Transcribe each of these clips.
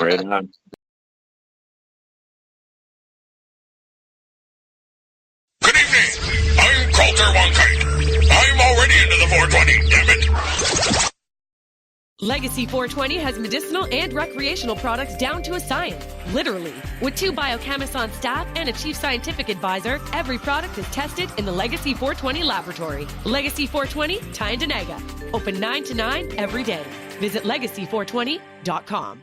Right on. Good evening. I'm Coulter Wonkite. I'm already into the 420, damn it. Legacy 420 has medicinal and recreational products down to a science, literally. With 2 biochemists on staff and a chief scientific advisor, every product is tested in the Legacy 420 laboratory. Legacy 420, Tyendinaga. Open 9 to 9 every day. Visit legacy420.com.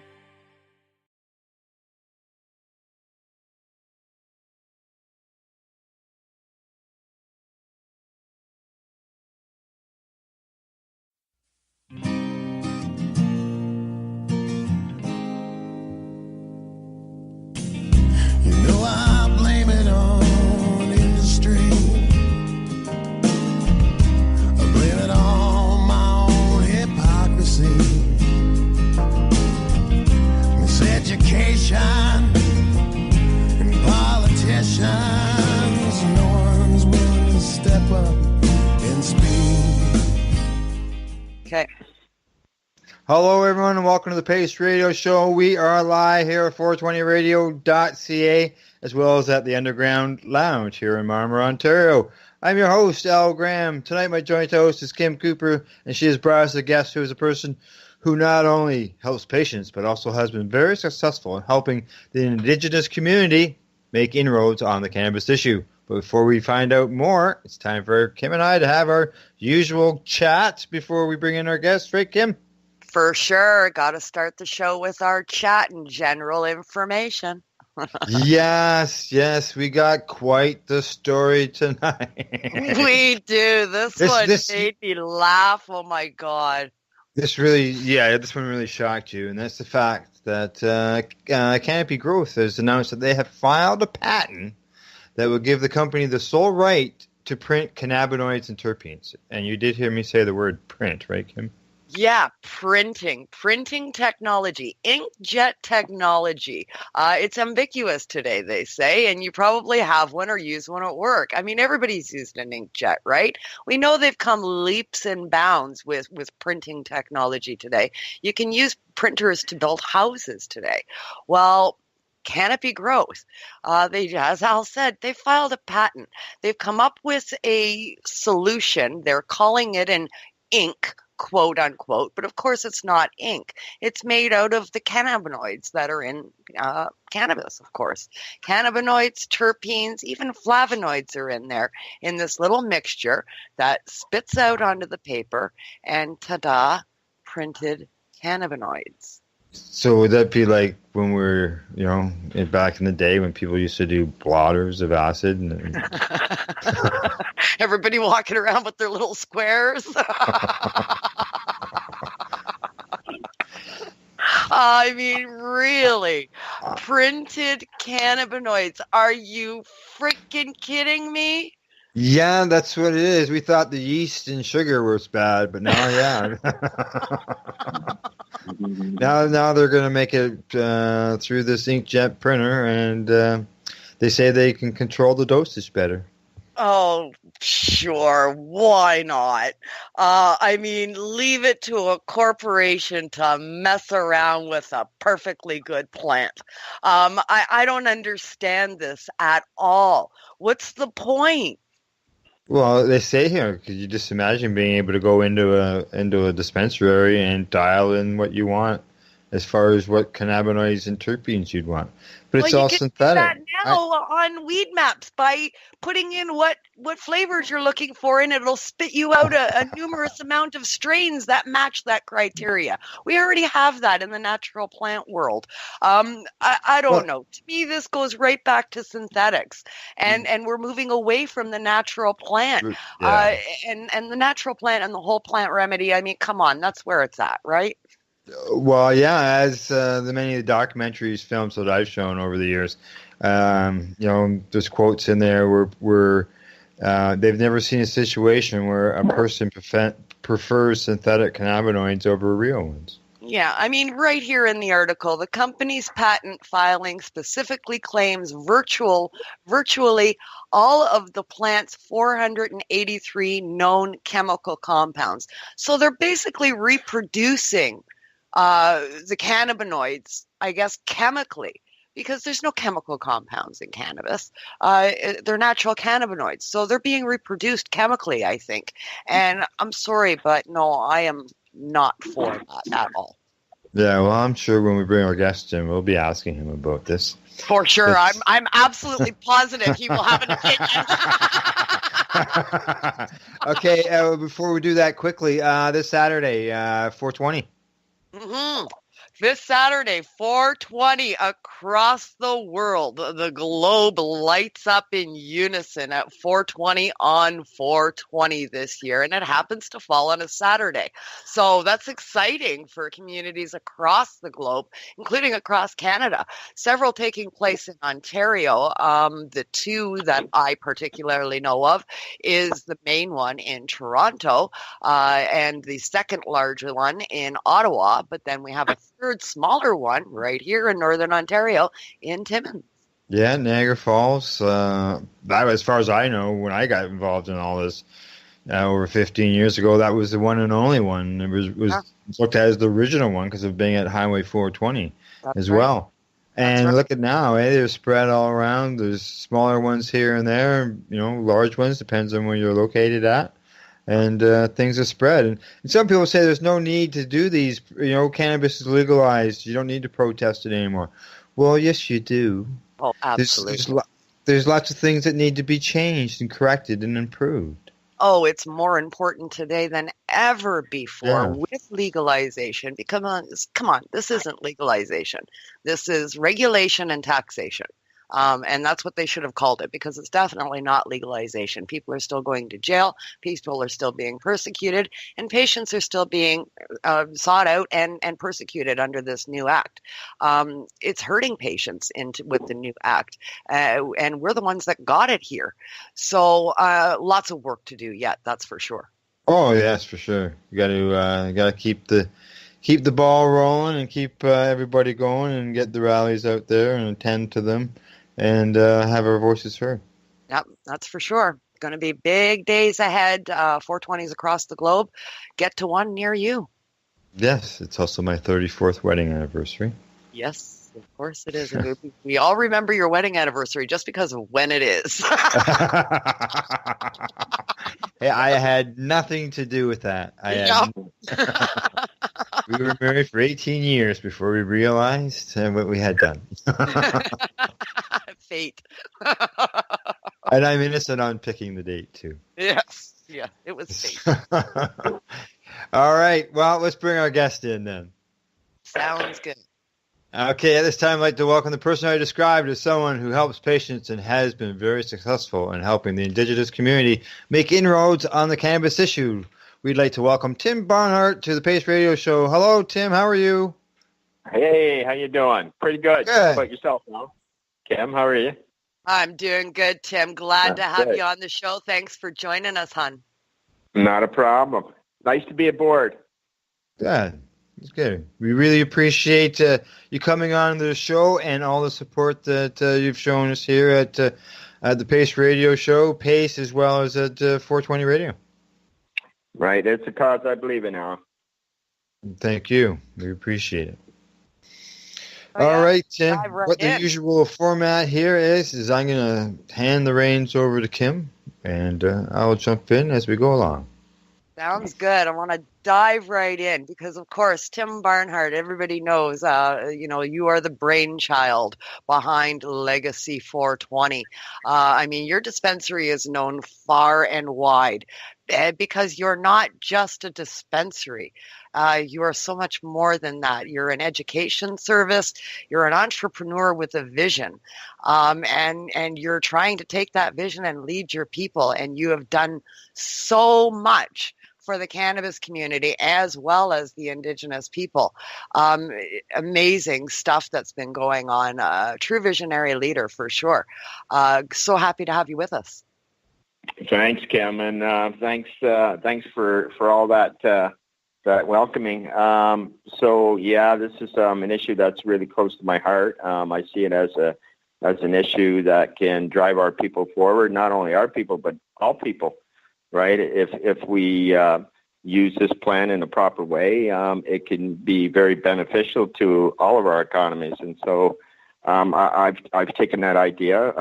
I blame it on industry. I blame it on my own hypocrisy. Miseducation and politicians. No one's willing to step up and speak. Okay. Hello, everyone, and welcome to the Pace Radio Show. We are live here at 420radio.ca, as well as at the Underground Lounge here in Marmora, Ontario. I'm your host, Al Graham. Tonight, my joint host is Kim Cooper, and she has brought us a guest who is a person who not only helps patients, but also has been very successful in helping the Indigenous community make inroads on the cannabis issue. But before we find out more, it's time for Kim and I to have our usual chat before we bring in our guest. Right, Kim? For sure. Got to start the show with our chat and general information. Yes, we got quite the story tonight. We do. This one made me laugh. Oh, my God. This one really shocked you, and that's the fact that Canopy Growth has announced that they have filed a patent that will give the company the sole right to print cannabinoids and terpenes. And you did hear me say the word print, right, Kim? Yeah, printing technology, inkjet technology. It's ambiguous today, they say, and you probably have one or use one at work. I mean, everybody's used an inkjet, right? We know they've come leaps and bounds with printing technology today. You can use printers to build houses today. Well, Canopy Growth, as Al said, they filed a patent. They've come up with a solution. They're calling it an ink, quote unquote, but of course it's not ink. It's made out of the cannabinoids that are in cannabis, of course. Cannabinoids, terpenes, even flavonoids are in there in this little mixture that spits out onto the paper, and ta-da, printed cannabinoids. So would that be like when we're, back in the day when people used to do blotters of acid? And everybody walking around with their little squares? I mean, really? Printed cannabinoids. Are you freaking kidding me? Yeah, that's what it is. We thought the yeast and sugar was bad, but now, yeah. Now they're going to make it through this inkjet printer, and they say they can control the dosage better. Oh, sure. Why not? I mean, leave it to a corporation to mess around with a perfectly good plant. I don't understand this at all. What's the point? Well, they say here, could you just imagine being able to go into a dispensary and dial in what you want as far as what cannabinoids and terpenes you'd want? But it's all synthetic. You can do that now on Weed Maps by putting in what flavors you're looking for, and it'll spit you out a numerous amount of strains that match that criteria. We already have that in the natural plant world. I don't know. To me, this goes right back to synthetics, and we're moving away from the natural plant. Yeah. And the natural plant and the whole plant remedy, I mean, come on, that's where it's at, right? Well, yeah, as the many of the documentaries, films that I've shown over the years, there's quotes in there where they've never seen a situation where a person prefers synthetic cannabinoids over real ones. Yeah, I mean, right here in the article, the company's patent filing specifically claims virtually all of the plant's 483 known chemical compounds. So they're basically reproducing the cannabinoids, I guess, chemically, because there's no chemical compounds in cannabis. They're natural cannabinoids. So they're being reproduced chemically, I think. And I'm sorry, but no, I am not for that at all. Yeah, well, I'm sure when we bring our guest in, we'll be asking him about this. For sure. I'm absolutely positive he will have an opinion. Okay, before we do that quickly, this Saturday, 420. Mm-hmm. This Saturday, 420, across the world, the globe lights up in unison at 420 on 420 this year, and it happens to fall on a Saturday. So that's exciting for communities across the globe, including across Canada. Several taking place in Ontario. The two that I particularly know of is the main one in Toronto, and the second larger one in Ottawa, but then we have a third smaller one right here in Northern Ontario in Timmins. Yeah, Niagara Falls. That, as far as I know, when I got involved in all this over 15 years ago, that was the one and only one. It was looked at as the original one because of being at Highway 420 as well. And look at now, they're spread all around. There's smaller ones here and there, large ones, depends on where you're located at. And things are spread. And some people say there's no need to do these. Cannabis is legalized. You don't need to protest it anymore. Well, yes, you do. Oh, absolutely. There's lots of things that need to be changed and corrected and improved. Oh, it's more important today than ever before with legalization. Because, come on, this isn't legalization. This is regulation and taxation. And that's what they should have called it, because it's definitely not legalization. People are still going to jail, people are still being persecuted, and patients are still being sought out and persecuted under this new act. It's hurting patients with the new act, and we're the ones that got it here. So lots of work to do yet, that's for sure. Oh, yes, for sure. You got to keep the ball rolling and keep everybody going and get the rallies out there and attend to them. And have our voices heard. Yep, that's for sure. Going to be big days ahead. 420s across the globe. Get to one near you. Yes, it's also my 34th wedding anniversary. Yes, of course it is. We all remember your wedding anniversary just because of when it is. Hey, I had nothing to do with that. We were married for 18 years before we realized what we had done. Fate. And I'm innocent on picking the date, too. Yes. Yeah, it was fate. All right. Well, let's bring our guest in then. Sounds good. Okay, at this time, I'd like to welcome the person I described as someone who helps patients and has been very successful in helping the Indigenous community make inroads on the cannabis issue. We'd like to welcome Tim Barnhart to the Pace Radio Show. Hello, Tim. How are you? Hey, how you doing? Pretty good. Good. How about yourself, now? Kim, how are you? I'm doing good, Tim. Glad to have you on the show. Thanks for joining us, hon. Not a problem. Nice to be aboard. Good. It's good. We really appreciate you coming on the show and all the support that you've shown us here at the Pace Radio Show, Pace, as well as at 420 Radio. Right. It's a cause I believe in now. Thank you. We appreciate it. Oh, all right, Tim. Right the usual format here is I'm going to hand the reins over to Kim, and I'll jump in as we go along. Sounds good. I want to dive right in because, of course, Tim Barnhart, everybody knows, you are the brainchild behind Legacy 420. Your dispensary is known far and wide because you're not just a dispensary. You are so much more than that. You're an education service. You're an entrepreneur with a vision. And you're trying to take that vision and lead your people. And you have done so much for the cannabis community as well as the Indigenous people. Amazing stuff that's been going on. True visionary leader for sure. So happy to have you with us. Thanks, Kim, and thanks for all that welcoming. This is an issue that's really close to my heart. I see it as an issue that can drive our people forward, not only our people but all people. Right? If we use this plant in a proper way, it can be very beneficial to all of our economies. And so I've taken that idea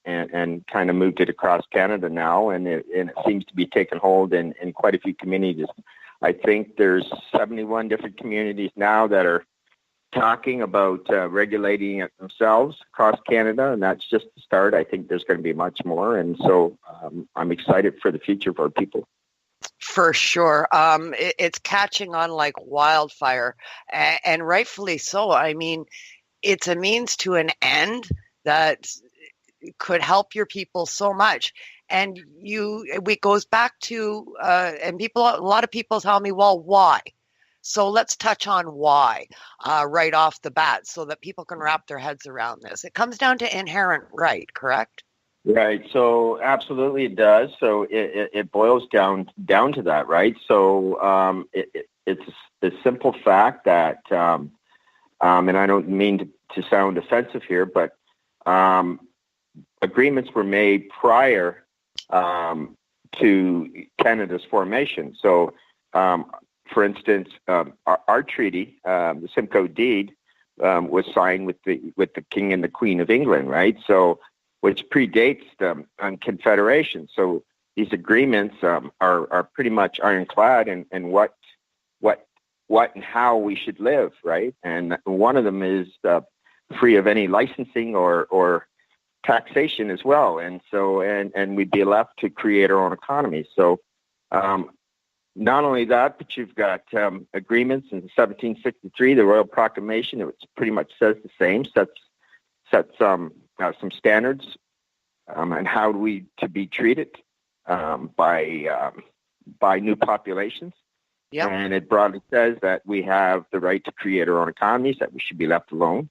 and kind of moved it across Canada now, and it seems to be taking hold in quite a few communities. I think there's 71 different communities now that are talking about regulating it themselves across Canada, and that's just the start. I think there's going to be much more, and so I'm excited for the future for our people. For sure. It's catching on like wildfire, and rightfully so. I mean, it's a means to an end that could help your people so much. And it goes back to, and a lot of people tell me, well, why? So let's touch on why right off the bat so that people can wrap their heads around this. It comes down to inherent right, correct? Right. So absolutely it does. So it boils down to that, right? So it's the simple fact that, and I don't mean to sound offensive here, but agreements were made prior to Canada's formation. So, for instance, our treaty, the Simcoe Deed, was signed with the King and the Queen of England, right? So, which predates the Confederation. So these agreements are pretty much ironclad in what and how we should live, right? And one of them is free of any licensing or taxation as well. And so and we'd be left to create our own economy. So not only that, but you've got agreements in 1763, the Royal Proclamation, it pretty much says the same, sets some standards and how we to be treated by new populations. Yep. And it broadly says that we have the right to create our own economies, that we should be left alone.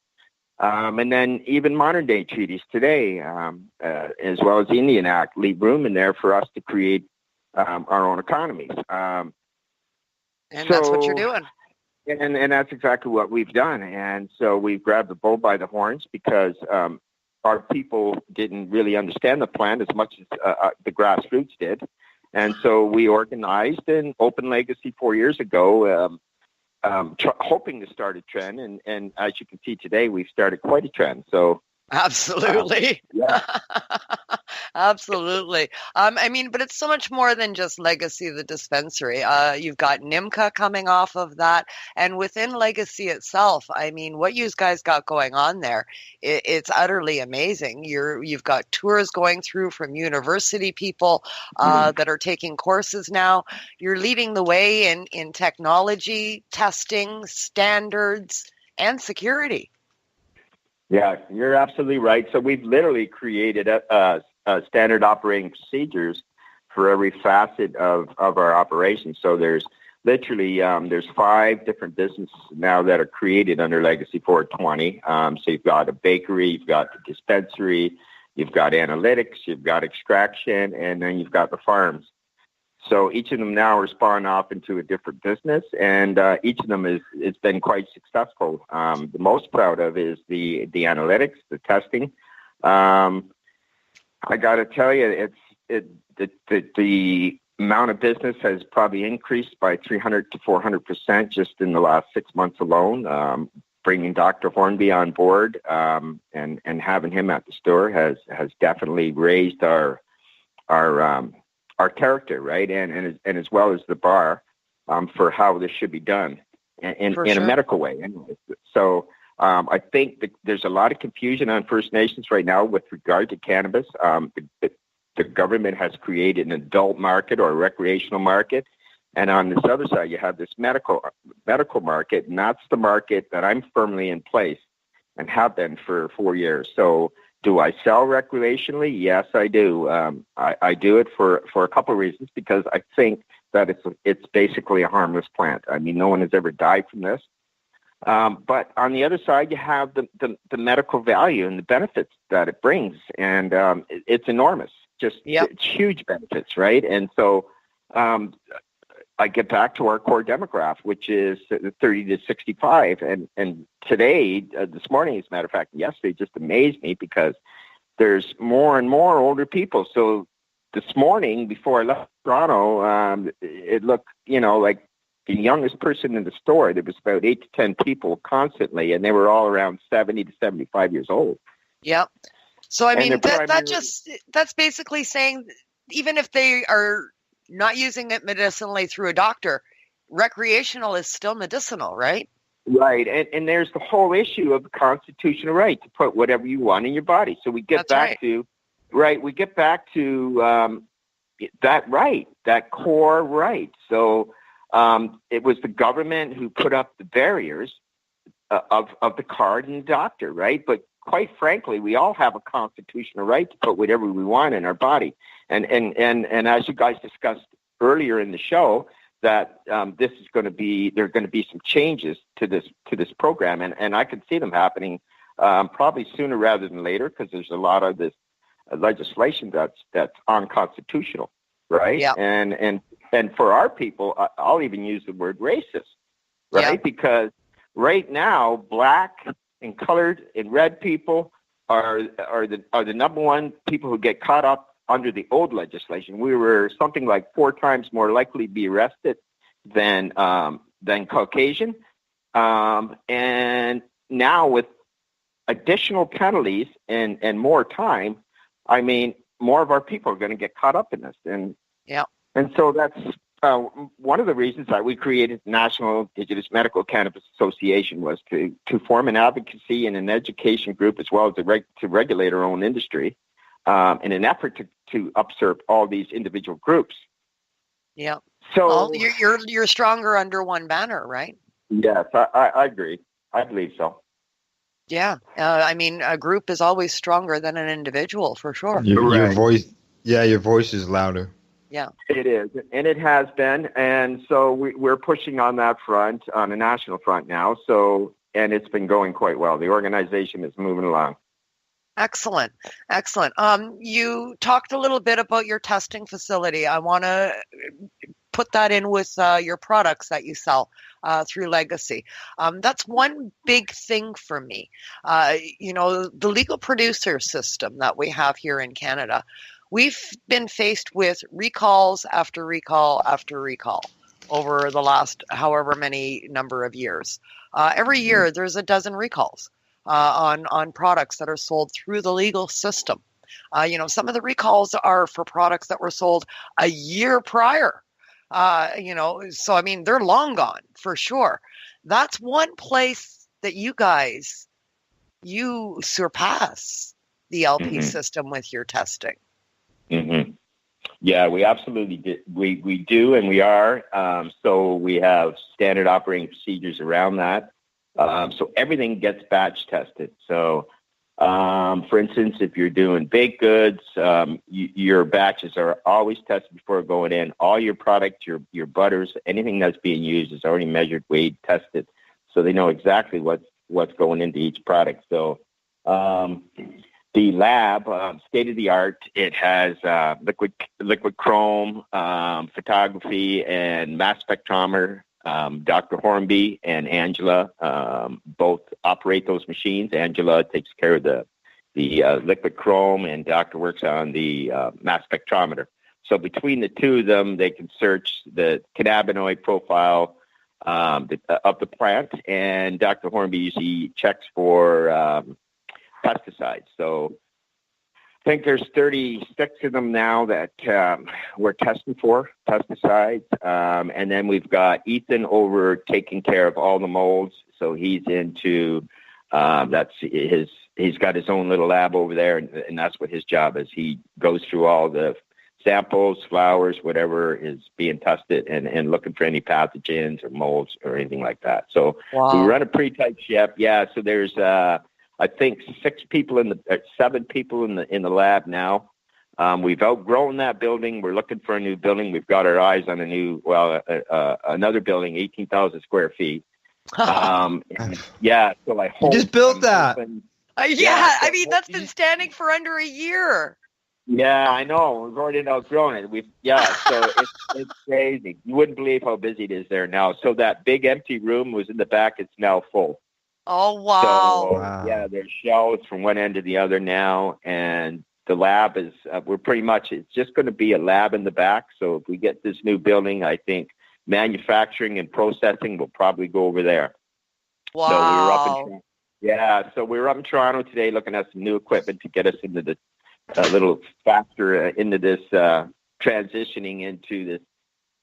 And then even modern day treaties today, as well as the Indian Act, leave room in there for us to create our own economies. And that's what you're doing. And that's exactly what we've done. And so we've grabbed the bull by the horns because our people didn't really understand the plan as much as the grassroots did. And so we organized an open legacy 4 years ago, hoping to start a trend. And as you can see today, we've started quite a trend. So absolutely. Yeah. Absolutely. I mean, but it's so much more than just Legacy, the dispensary. You've got NIMCA coming off of that. And within Legacy itself, I mean, what you guys got going on there, it's utterly amazing. You've got tours going through from university people that are taking courses now. You're leading the way in technology, testing, standards, and security. Yeah, you're absolutely right. So we've literally created standard operating procedures for every facet of our operation. So there's literally there's 5 different businesses now that are created under Legacy 420. So you've got a bakery, you've got the dispensary, you've got analytics, you've got extraction, and then you've got the farms. So each of them now are spawned off into a different business, and each of them it's been quite successful. The most proud of is the analytics, the testing. I got to tell you, the amount of business has probably increased by 300 to 400% just in the last 6 months alone. Bringing Dr. Hornby on board and having him at the store has definitely raised our character, right, and as well as the bar for how this should be done in a medical way. So I think that there's a lot of confusion on First Nations right now with regard to cannabis. The government has created an adult market or a recreational market, and on this other side you have this medical market, and that's the market that I'm firmly in place and have been for 4 years. So do I sell recreationally? Yes, I do. I do it for a couple of reasons, because I think that it's basically a harmless plant. I mean, no one has ever died from this. But on the other side, you have the medical value and the benefits that it brings, and it's enormous. It's huge benefits, right? And so I get back to our core demographic, which is 30 to 65. And today, this morning, as a matter of fact, yesterday just amazed me because there's more and more older people. So this morning before I left Toronto, it looked, like the youngest person in the store. There was about 8 to 10 people constantly, and they were all around 70 to 75 years old. Yep. So, I mean, that's basically saying even if they are not using it medicinally through a doctor, recreational is still medicinal, right? Right. And there's the whole issue of the constitutional right to put whatever you want in your body. So we get back to that right, that core right. So it was the government who put up the barriers of the card and the doctor, right? But quite frankly, we all have a constitutional right to put whatever we want in our body. And as you guys discussed earlier in the show, that there are going to be some changes to this program, and I can see them happening probably sooner rather than later, because there's a lot of this legislation that's unconstitutional, right? Yeah. And for our people, I'll even use the word racist, right? Yeah. Because right now, black and colored and red people are the number one people who get caught up under the old legislation. We were something like 4 times more likely to be arrested than Caucasian. And now with additional penalties and more time, I mean, more of our people are going to get caught up in this. And so that's one of the reasons that we created the National Indigenous Medical Cannabis Association, was to form an advocacy and an education group, as well as to regulate our own industry, in an effort to usurp all these individual groups. Yeah. So you're stronger under one banner, right? Yes, I agree. I believe so. Yeah. I mean, a group is always stronger than an individual, for sure. Your voice, your voice is louder. Yeah. It is, and it has been. And so we're pushing on that front, on a national front now. So, and it's been going quite well. The organization is moving along. Excellent. Excellent. You talked a little bit about your testing facility. I want to put that in with your products that you sell through Legacy. That's one big thing for me. The legal producer system that we have here in Canada, we've been faced with recalls after recall after recall over the last however many number of years. Every year there's a dozen recalls on products that are sold through the legal system. Some of the recalls are for products that were sold a year prior. So I mean, they're long gone for sure. That's one place that you surpass the LP system with your testing. Mm-hmm. Yeah, we absolutely did. We do, and we are. So we have standard operating procedures around that. So everything gets batch tested. So, for instance, if you're doing baked goods, your batches are always tested before going in. All your product, your butters, anything that's being used is already measured, weighed, tested, so they know exactly what's going into each product. So, the lab, state of the art, it has liquid chrome, photography, and mass spectrometer. Dr. Hornby and Angela both operate those machines. Angela takes care of the liquid chrome, and Dr. works on the mass spectrometer. So between the two of them, they can search the cannabinoid profile of the plant, and Dr. Hornby usually checks for pesticides. So I think there's 36 of them now that we're testing for pesticides. And then we've got Ethan over taking care of all the molds. So he's into, he's got his own little lab over there, and that's what his job is. He goes through all the samples, flowers, whatever is being tested, and looking for any pathogens or molds or anything like that. So we run a pretty tight ship. Yeah. So there's, I think 7 people in the lab now. We've outgrown that building. We're looking for a new building. We've got our eyes on another building, 18,000 square feet. So I hope you just built that. I mean, that's been standing for under a year. Yeah, I know. We've already outgrown it. So it's crazy. You wouldn't believe how busy it is there now. So that big empty room was in the back. It's now full. Oh, wow. So, yeah, there's shelves from one end to the other now, and the lab is, we're pretty much, it's just going to be a lab in the back. So if we get this new building, I think manufacturing and processing will probably go over there. Wow. So we were up in Toronto today looking at some new equipment to get us into the a little faster into this transitioning into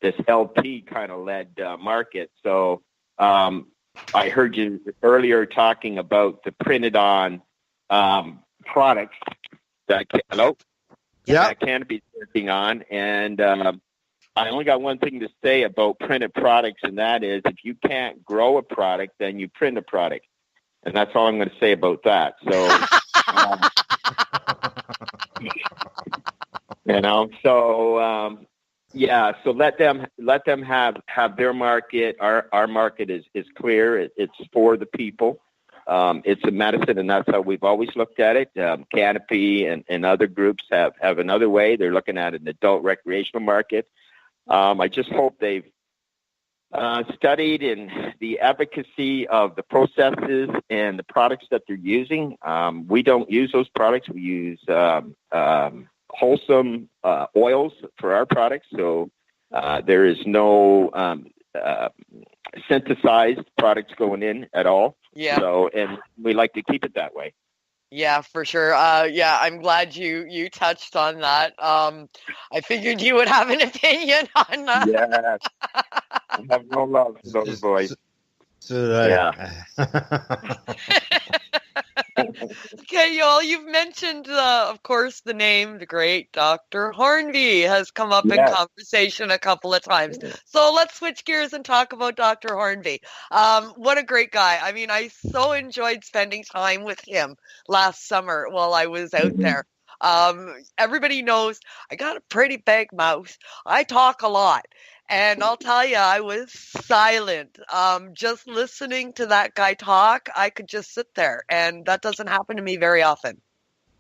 this LP kind of led market. So I heard you earlier talking about the printed on products that Canopy's working on, and I only got one thing to say about printed products, and that is if you can't grow a product, then you print a product, and that's all I'm going to say about that. So. So let them have their market. Our market is clear. It's for the people. It's a medicine, and that's how we've always looked at it. Canopy and other groups have another way. They're looking at an adult recreational market. I just hope they've studied in the efficacy of the processes and the products that they're using. We don't use those products. We use wholesome oils for our products. So there is no synthesized products going in at all. Yeah. So, and we like to keep it that way. Yeah, for sure. I'm glad you touched on that. I figured you would have an opinion on that. Yeah. I have no love for those boys. Okay, y'all, you've mentioned, of course, the name, the great Dr. Hornby has come up in conversation a couple of times. So let's switch gears and talk about Dr. Hornby. What a great guy. I mean, I so enjoyed spending time with him last summer while I was out there. Everybody knows I got a pretty big mouth. I talk a lot. And I'll tell you, I was silent. Just listening to that guy talk, I could just sit there. And that doesn't happen to me very often.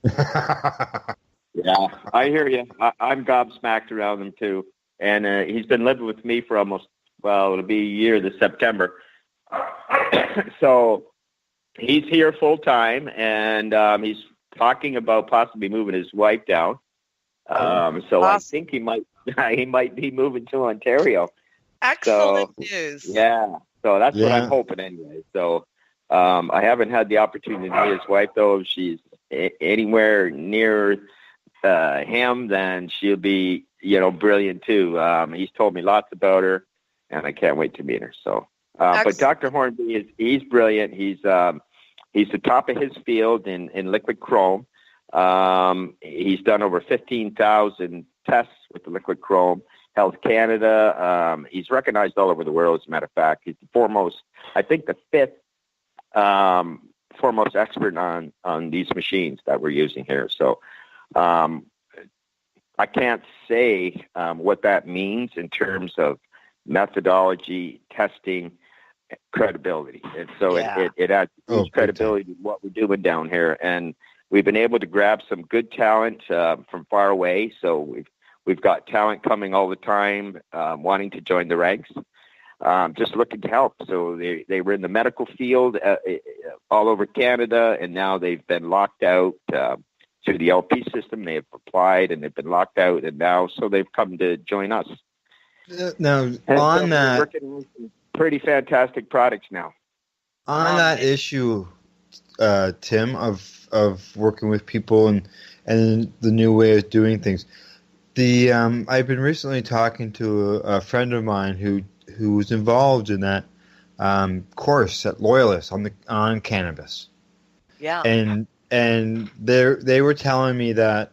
Yeah, I hear you. I'm gobsmacked around him, too. And he's been living with me for almost, it'll be a year this September. So he's here full time, and he's talking about possibly moving his wife down. So I think he might be moving to Ontario. Excellent news. Yeah. So that's what I'm hoping anyway. So I haven't had the opportunity to meet his wife, though. If she's anywhere near him, then she'll be, brilliant too. He's told me lots about her, and I can't wait to meet her. So, but Dr. Hornby he's brilliant. He's the top of his field in liquid chrome. He's done over 15,000 tests with the liquid chrome. Health Canada. He's recognized all over the world, as a matter of fact. He's the foremost, I think the fifth foremost expert on these machines that we're using here. So I can't say what that means in terms of methodology, testing, credibility. And so it adds credibility to what we're doing down here. And we've been able to grab some good talent from far away. So we've got talent coming all the time, wanting to join the ranks, just looking to help. So they were in the medical field all over Canada, and now they've been locked out through the LP system. They have applied, and they've been locked out, and now so they've come to join us. Now, and on so that, we're working with some pretty fantastic products now. On that issue, Tim, of working with people and the new way of doing things. I've been recently talking to a friend of mine who was involved in that course at Loyalist on cannabis. Yeah. And they were telling me that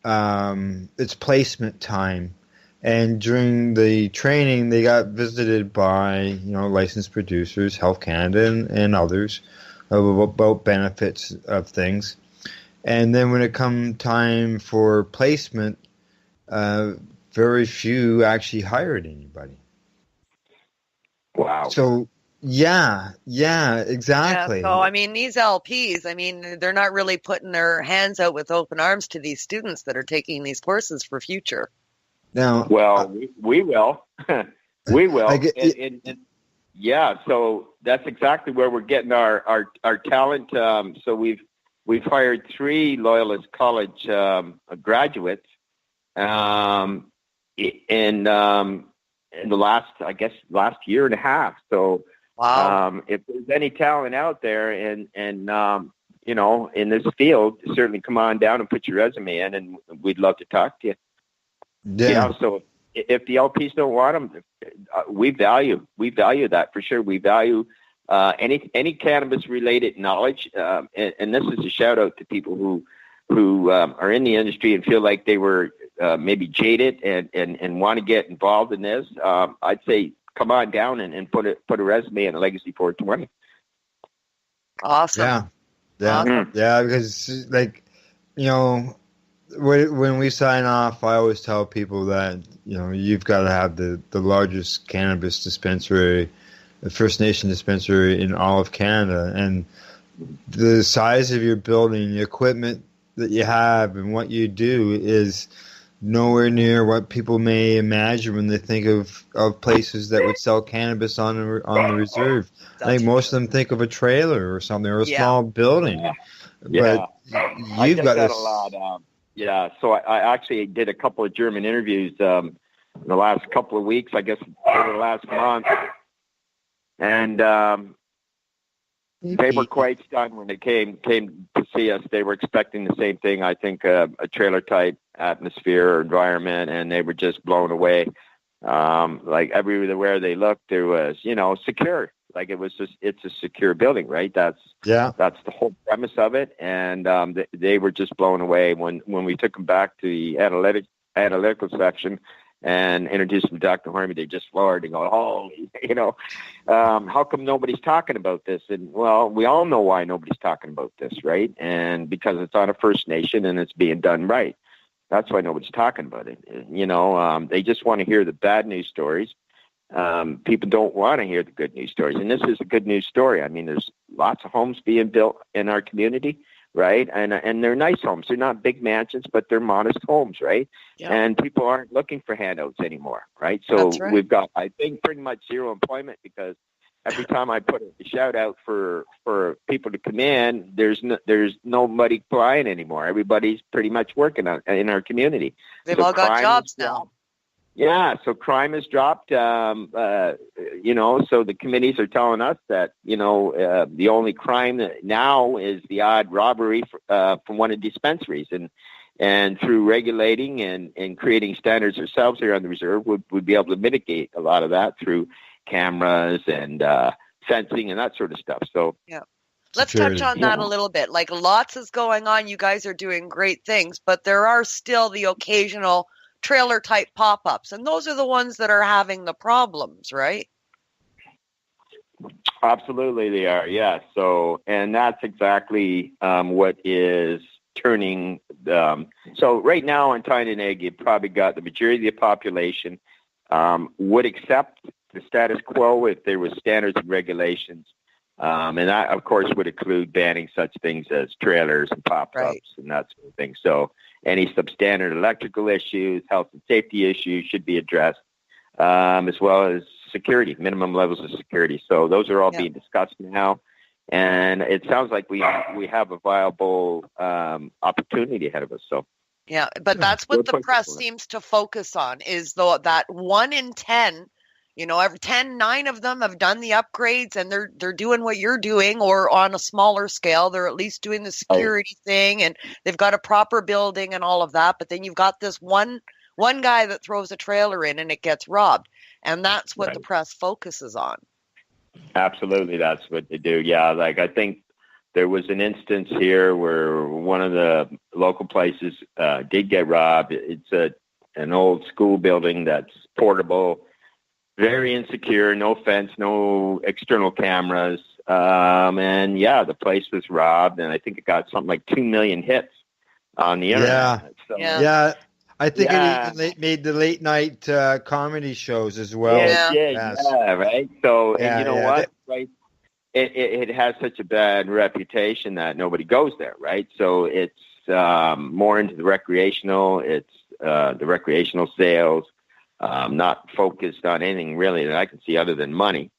it's placement time. And during the training, they got visited by, licensed producers, Health Canada and others about benefits of things. And then when it come time for placement, very few actually hired anybody. Wow. So, yeah, exactly. Yeah, so, these LPs, they're not really putting their hands out with open arms to these students that are taking these courses for future. Now, we will. We will. So that's exactly where we're getting our talent. So we've we've hired 3 Loyalist College graduates in the last year and a half. So Wow. if there's any talent out there and in this field, certainly come on down and put your resume in, and we'd love to talk to you. Yeah. So if the LPs don't want them, we value that for sure. We value any cannabis related knowledge, and this is a shout out to people who are in the industry and feel like they were maybe jaded and want to get involved in this. I'd say come on down and put a resume in a Legacy 420. Awesome. Yeah, because when we sign off, I always tell people that you've got to have the largest cannabis dispensary, the First Nation dispensary in all of Canada, and the size of your building, the equipment that you have, and what you do is nowhere near what people may imagine when they think of places that would sell cannabis on the reserve. I think most of them think of a trailer or something, or a small building. Yeah. But you've got that a lot. So I actually did a couple of German interviews in the last couple of weeks, I guess over the last month. And they were quite stunned when they came to see us. They were expecting the same thing, I think, a trailer-type atmosphere or environment, and they were just blown away. Like everywhere they looked, there was, secure. Like it's a secure building, right? That's the whole premise of it. And they were just blown away when we took them back to the analytical section and introduced them to Dr. Hornby. They just floored and go, holy, how come nobody's talking about this? And well, we all know why nobody's talking about this, right? And because it's on a First Nation and it's being done right. That's why nobody's talking about it. They just want to hear the bad news stories. People don't want to hear the good news stories. And this is a good news story. I mean, there's lots of homes being built in our community, right? And they're nice homes. They're not big mansions, but they're modest homes, right? Yeah. And people aren't looking for handouts anymore, right? So we've got, I think, pretty much zero employment, because every time I put a shout out for people to come in, there's nobody flying anymore. Everybody's pretty much working in our community. They've all got jobs now. Yeah, so crime has dropped. So the committees are telling us that the only crime now is the odd robbery from one of the dispensaries, and through regulating and creating standards ourselves here on the reserve, we'd be able to mitigate a lot of that through cameras and fencing and that sort of stuff. So yeah, let's touch on that a little bit. Like, lots is going on. You guys are doing great things, but there are still the occasional trailer type pop-ups, and those are the ones that are having the problems, right? Absolutely, they are. Yeah. So, and that's exactly what is turning. So right now in Tyendinaga, you probably got the majority of the population would accept the status quo if there was standards and regulations. And that, of course, would include banning such things as trailers and pop-ups and that sort of thing. So any substandard electrical issues, health and safety issues should be addressed, as well as security, minimum levels of security. So those are all being discussed now. And it sounds like we have a viable opportunity ahead of us. So. Yeah, but that's what the press seems to focus on, is that 1 in 10, every 9 of them have done the upgrades, and they're doing what you're doing, or on a smaller scale, they're at least doing the security thing, and they've got a proper building and all of that. But then you've got this one guy that throws a trailer in and it gets robbed, and that's what the press focuses on. Absolutely, that's what they do. Yeah, like I think there was an instance here where one of the local places did get robbed. It's an old school building that's portable, very insecure, no fence, no external cameras. And the place was robbed, and I think it got something like 2 million hits on the internet. I think it made the late night comedy shows as well. Right. So, and what? Right. It has such a bad reputation that nobody goes there, right? So it's more into the recreational. It's the recreational sales, not focused on anything really that I can see other than money.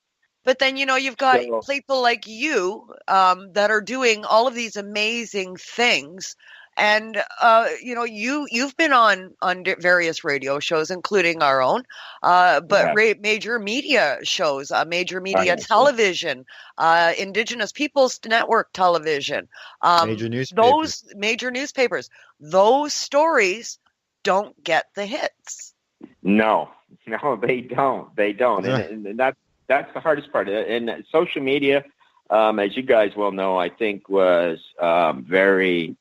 But then, you've got So- people like you that are doing all of these amazing things. And, you've been on various radio shows, including our own, but major media shows, major media television, Indigenous Peoples Network television, Major newspapers. those major newspapers. Those stories don't get the hits. No, they don't. They don't. Yeah. And that's the hardest part. And social media, as you guys well know, I think was very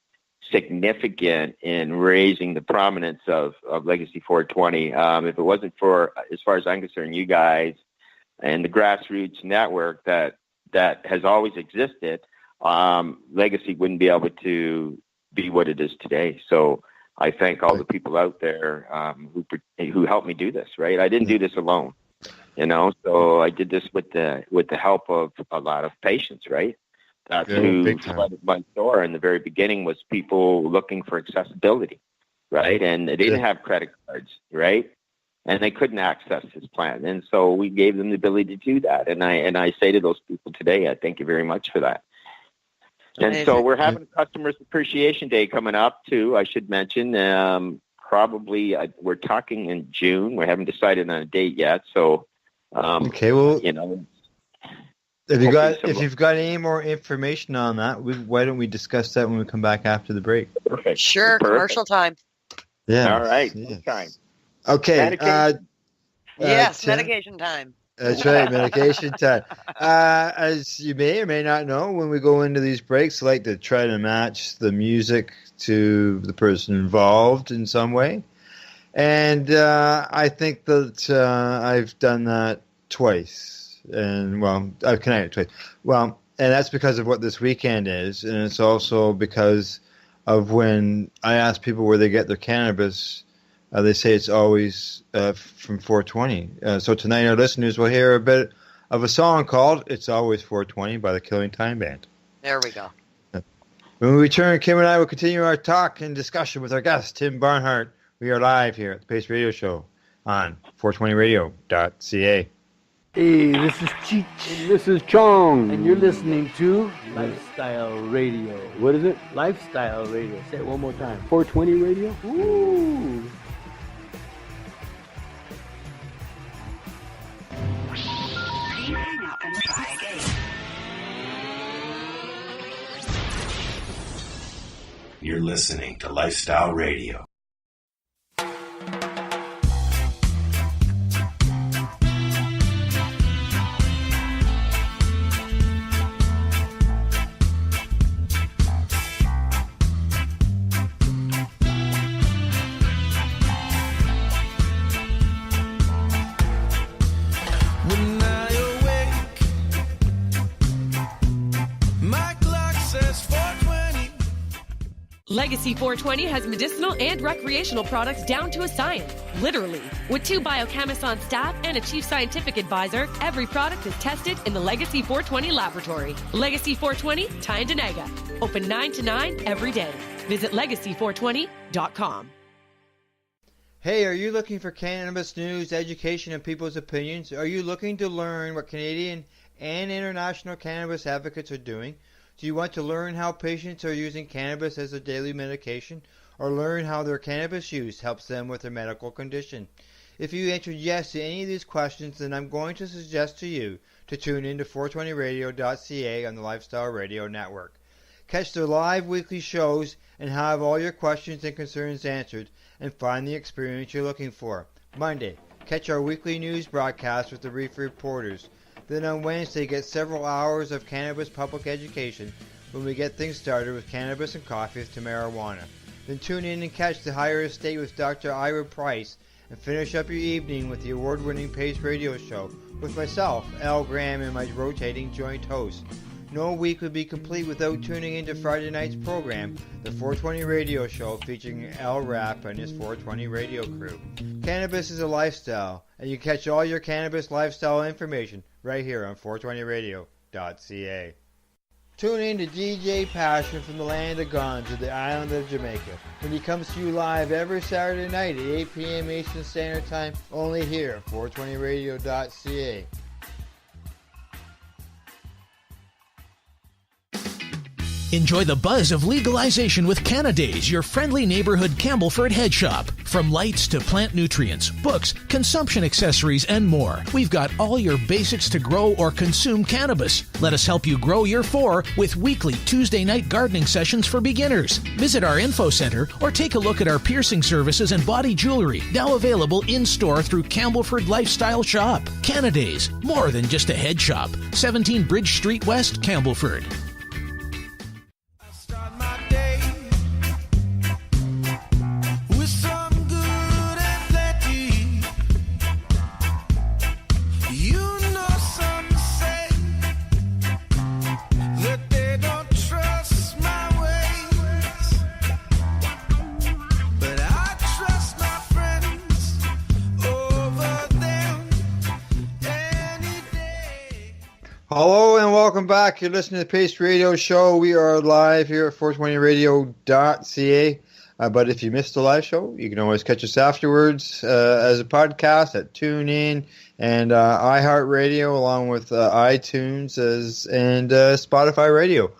significant in raising the prominence of Legacy 420. If it wasn't for, as far as I'm concerned, you guys and the grassroots network that has always existed, Legacy wouldn't be able to be what it is today. So I thank all the people out there who helped me do this. Right, I didn't do this alone. So I did this with the help of a lot of patients. Right. That's who flooded my store in the very beginning, was people looking for accessibility, right? And they didn't have credit cards, right? And they couldn't access this plan. And so we gave them the ability to do that. And I say to those people today, I thank you very much for that. And so we're having a Customers Appreciation Day coming up too, I should mention. Probably we're talking in June. We haven't decided on a date yet. So, okay, well, If you've got any more information on that, why don't we discuss that when we come back after the break? Perfect. Sure, commercial time. Yeah. All right. Yes. Time. Okay. Yes, medication time. That's right, medication time. As you may or may not know, when we go into these breaks, I like to try to match the music to the person involved in some way. And I think that I've done that twice. And, I've connected twice. And that's because of what this weekend is. And it's also because of when I ask people where they get their cannabis, they say it's always from 420. So tonight our listeners will hear a bit of a song called It's Always 420 by the Killing Time Band. There we go. When we return, Kim and I will continue our talk and discussion with our guest, Tim Barnhart. We are live here at the Pace Radio Show on 420radio.ca. Hey, this is Cheech. And this is Chong. And you're listening to Lifestyle Radio. What is it? Lifestyle Radio. Say it one more time. 420 Radio? Ooh. Please hang up and try again. You're listening to Lifestyle Radio. When I awake, my clock says 420. Legacy 420 has medicinal and recreational products down to a science, literally. With 2 biochemists on staff and a chief scientific advisor, every product is tested in the Legacy 420 laboratory. Legacy 420, Tyendinaga. Open 9 to 9 every day. Visit legacy420.com. Hey, are you looking for cannabis news, education, and people's opinions? Are you looking to learn what Canadian and international cannabis advocates are doing? Do you want to learn how patients are using cannabis as a daily medication, or learn how their cannabis use helps them with their medical condition? If you answered yes to any of these questions, then I'm going to suggest to you to tune in to 420radio.ca on the Lifestyle Radio Network. Catch their live weekly shows and have all your questions and concerns answered, and find the experience you're looking for. Monday, catch our weekly news broadcast with the Reef Reporters. Then on Wednesday, get several hours of cannabis public education when we get things started with cannabis and coffee to marijuana. Then tune in and catch the Higher Estate with Dr. Ira Price, and finish up your evening with the award-winning Pace Radio Show with myself, Al Graham, and my rotating joint host. No week would be complete without tuning into Friday night's program, the 420 Radio Show, featuring Al Rapp and his 420 radio crew. Cannabis is a lifestyle, and you catch all your cannabis lifestyle information right here on 420radio.ca. Tune in to DJ Passion from the land of Ganja, the island of Jamaica, when he comes to you live every Saturday night at 8 p.m. Eastern Standard Time, only here at 420radio.ca. Enjoy the buzz of legalization with Canadays, your friendly neighborhood Campbellford head shop. From lights to plant nutrients, books, consumption accessories, and more, we've got all your basics to grow or consume cannabis. Let us help you grow your 4 with weekly Tuesday night gardening sessions for beginners. Visit our info center or take a look at our piercing services and body jewelry, now available in-store through Campbellford Lifestyle Shop. Canadays, more than just a head shop. 17 Bridge Street West, Campbellford. Hello and welcome back. You're listening to the Pace Radio Show. We are live here at 420radio.ca. But if you missed the live show, you can always catch us afterwards as a podcast at TuneIn and iHeartRadio, along with iTunes and Spotify Radio,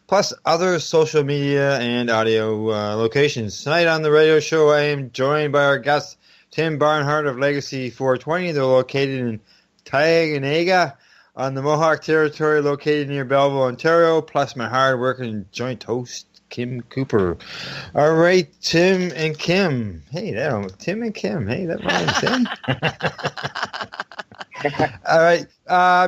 plus other social media and audio locations. Tonight on the radio show, I am joined by our guest, Tim Barnhart of Legacy 420. They're located in Tyendinaga on the Mohawk territory, located near Belleville, Ontario, plus my hard-working joint host, Kim Cooper. All right, Tim and Kim. Hey, Tim and Kim. Hey, that rhymes, Tim. All right,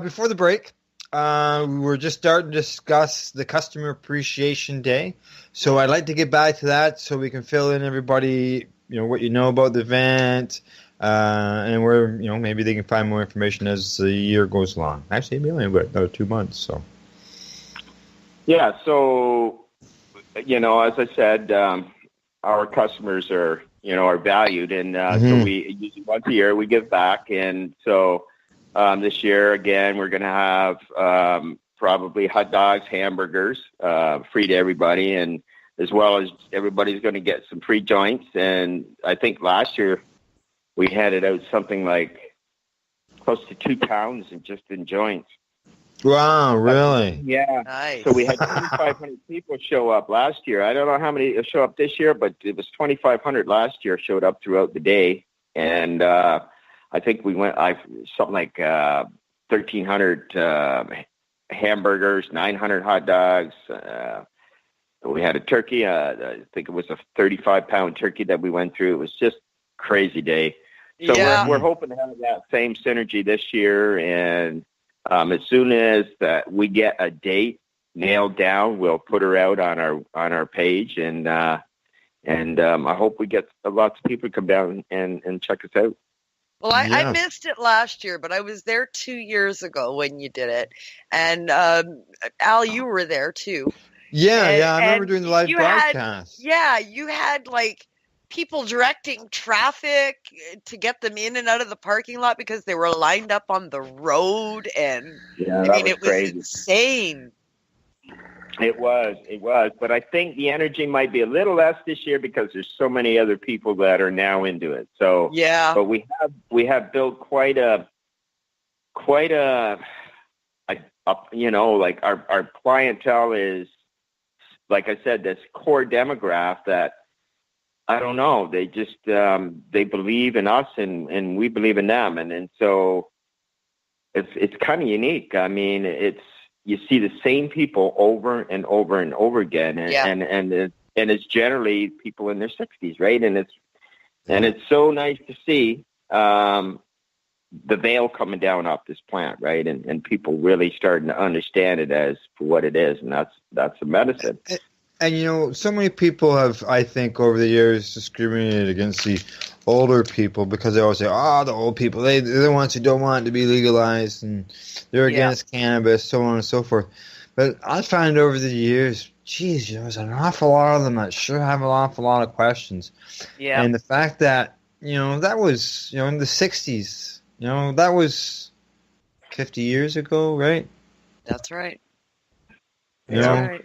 before the break, we were just starting to discuss the Customer Appreciation Day. So I'd like to get back to that so we can fill in everybody, what you know about the event, and where, maybe they can find more information as the year goes along. Actually, maybe only about 2 months, so. Yeah, so, as I said, our customers are valued, and so we usually once a year we give back, and so this year, again, we're going to have probably hot dogs, hamburgers, free to everybody, and as well as everybody's going to get some free joints, and I think last year we handed out something like close to 2 pounds in joints. Wow, really? Yeah. Nice. So we had 2,500 people show up last year. I don't know how many show up this year, but it was 2,500 last year showed up throughout the day. And I think we went something like 1,300 hamburgers, 900 hot dogs. We had a turkey. I think it was a 35-pound turkey that we went through. It was just crazy day. So we're hoping to have that same synergy this year, and as soon as that we get a date nailed down, we'll put her out on our page, and I hope we get lots of people to come down and check us out. Well, I missed it last year, but I was there 2 years ago when you did it, and Al, you were there too. Yeah, I remember doing the live broadcast. You had like people directing traffic to get them in and out of the parking lot because they were lined up on the road, and it was crazy. Insane. It was, but I think the energy might be a little less this year because there's so many other people that are now into it. So but we have built quite a like our clientele is, like I said, this core demographic that, I don't know, they just they believe in us and we believe in them, and so it's kind of unique. I mean, you see the same people over and over and over again, and it's generally people in their 60s, right? And it's so nice to see the veil coming down off this plant, right? And people really starting to understand it as for what it is, and that's a medicine. And, so many people have, I think, over the years discriminated against the older people because they always say, the old people, they're the ones who don't want it to be legalized and they're against cannabis, so on and so forth. But I find over the years, there's an awful lot of them that sure have an awful lot of questions. Yeah. And the fact that, that was, in the 60s, that was 50 years ago, right? That's right. That's right.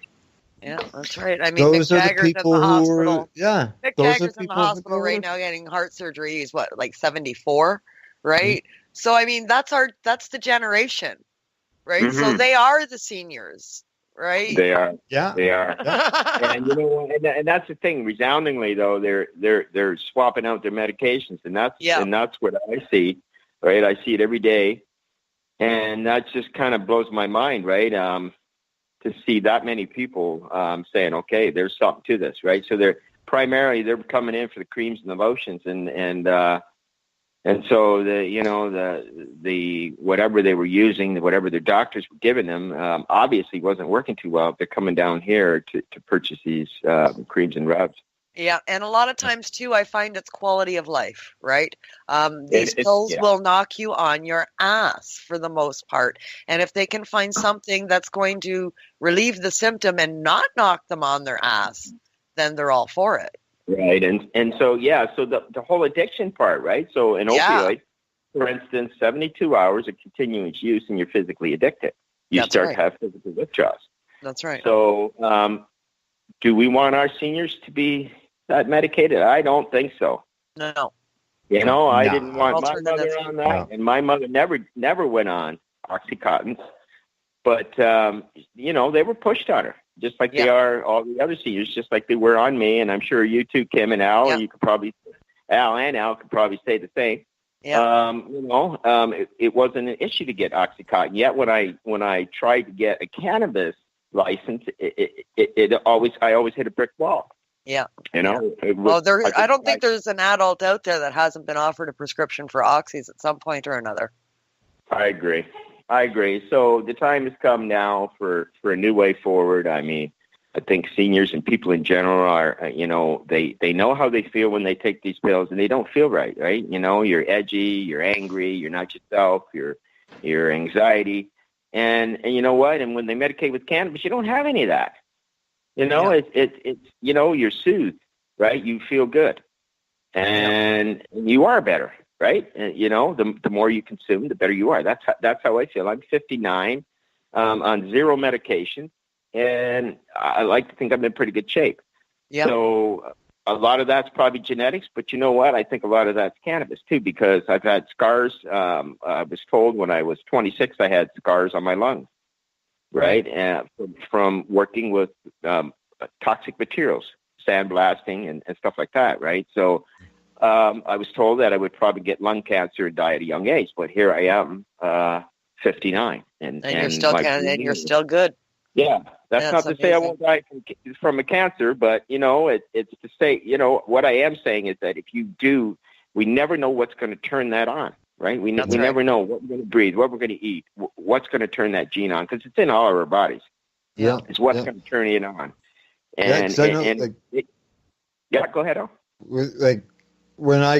Yeah, that's right. I mean, those Mick are the Jagger's people in the who hospital. Mick Jagger's in the hospital who right now getting heart surgery. He's like 74, right? Mm-hmm. So I mean, that's the generation, right? Mm-hmm. So they are the seniors, right? They are. Yeah. They are. And you know, and that's the thing. Resoundingly, though, they're swapping out their medications, and that's what I see. Right, I see it every day, and that just kind of blows my mind. Right, to see that many people saying, "Okay, there's something to this." Right, so they're coming in for the creams and the lotions, and so the whatever they were using, whatever their doctors were giving them, obviously wasn't working too well. They're coming down here to purchase these creams and rubs. Yeah, and a lot of times too, I find it's quality of life, right? These pills will knock you on your ass for the most part, and if they can find something that's going to relieve the symptom and not knock them on their ass, then they're all for it. Right, and so so the whole addiction part, right? So an opioid, for instance, 72 hours of continuous use, and you're physically addicted. You start to have physical withdrawals. That's right. So, do we want our seniors to be that medicated? I don't think so. No. You know, I didn't want my mother on that, and my mother never went on Oxycontins, but you know, they were pushed on her. Just like they are all the other seniors, just like they were on me, and I'm sure you too, Kim and Al. You could probably, Al could probably say the same. It wasn't an issue to get OxyContin. Yet when I tried to get a cannabis license, I always hit a brick wall. Yeah, you know. I don't think there's an adult out there that hasn't been offered a prescription for oxys at some point or another. I agree. So the time has come now for a new way forward. I mean, I think seniors and people in general are, they know how they feel when they take these pills, and they don't feel right? You know, you're edgy, you're angry, you're not yourself, you're anxiety. And you know what? And when they medicate with cannabis, you don't have any of that. You know, it's you're soothed, right? You feel good, and you are better. Right, you know, the more you consume, the better you are. That's how I feel. I'm 59, on zero medication, and I like to think I'm in pretty good shape. Yeah. So a lot of that's probably genetics, but you know what? I think a lot of that's cannabis too, because I've had scars. I was told when I was 26, I had scars on my lungs, right, and from working with toxic materials, sandblasting and stuff like that, right? So. I was told that I would probably get lung cancer and die at a young age, but here I am, 59, and you're still good. Yeah, that's not to say I won't die from a cancer, but you know, it's to say, you know, what I am saying is that if you do, we never know what's going to turn that on, right? We never know what we're going to breathe, what we're going to eat, what's going to turn that gene on, because it's in all of our bodies. Yeah, it's what's going to turn it on. And go ahead, Al. When I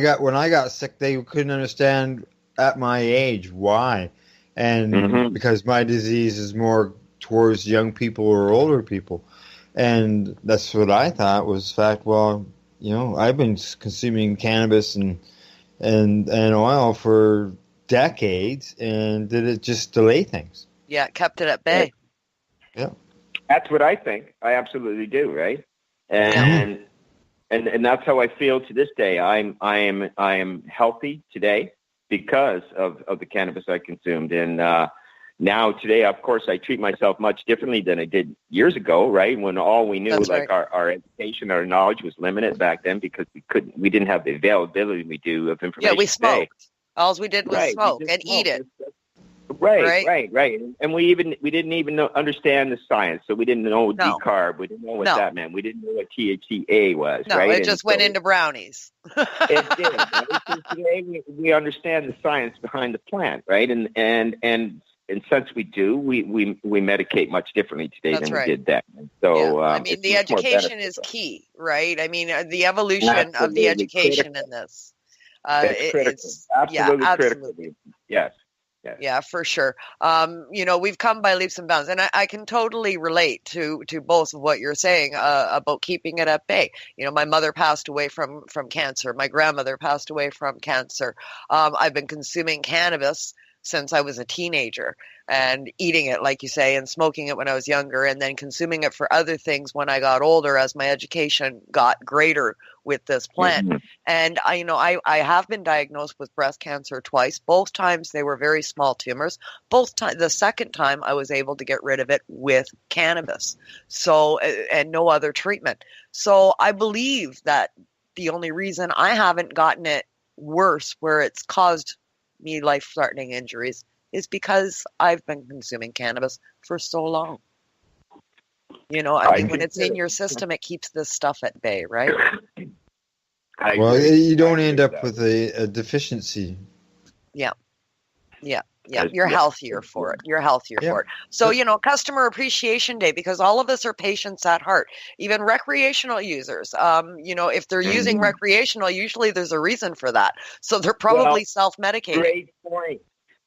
got sick, they couldn't understand at my age why, and because my disease is more towards young people or older people, and that's what I thought was fact. Well, you know, I've been consuming cannabis and oil for decades, and did it just delay things? Yeah, it kept it at bay. Yeah, that's what I think. I absolutely do, right? And that's how I feel to this day. I am healthy today because of the cannabis I consumed. And now today, of course, I treat myself much differently than I did years ago, right? When all we knew, our education, our knowledge was limited back then because we didn't have the availability we do of information. Yeah, we smoked. Today. All we did was smoke and eat it. Right. And we didn't even understand the science, so we didn't know decarb. We didn't know what that meant. We didn't know what THCA was. No, it just went into brownies. It did. Right? So today we understand the science behind the plant, right? And since we do, we medicate much differently today than we did then. And so I mean, the education is key, right? I mean, the evolution of the education in this. It's critical. Absolutely critical. Yes. Yeah, for sure. You know, we've come by leaps and bounds, and I can totally relate to both of what you're saying about keeping it at bay. You know, my mother passed away from cancer. My grandmother passed away from cancer. I've been consuming cannabis since I was a teenager, and eating it, like you say, and smoking it when I was younger, and then consuming it for other things when I got older as my education got greater with this plant. Mm-hmm. And I have been diagnosed with breast cancer twice. Both times they were very small tumors. The second time I was able to get rid of it with cannabis. So, and no other treatment. So I believe that the only reason I haven't gotten it worse, where it's caused me life-threatening injuries, is because I've been consuming cannabis for so long. I mean, when it's in your system, it keeps this stuff at bay, right? Well, you don't end up with a deficiency. Yeah. You're healthier for it. For it. So, Customer Appreciation Day, because all of us are patients at heart, even recreational users. If they're using recreational, usually there's a reason for that. So they're probably self-medicating.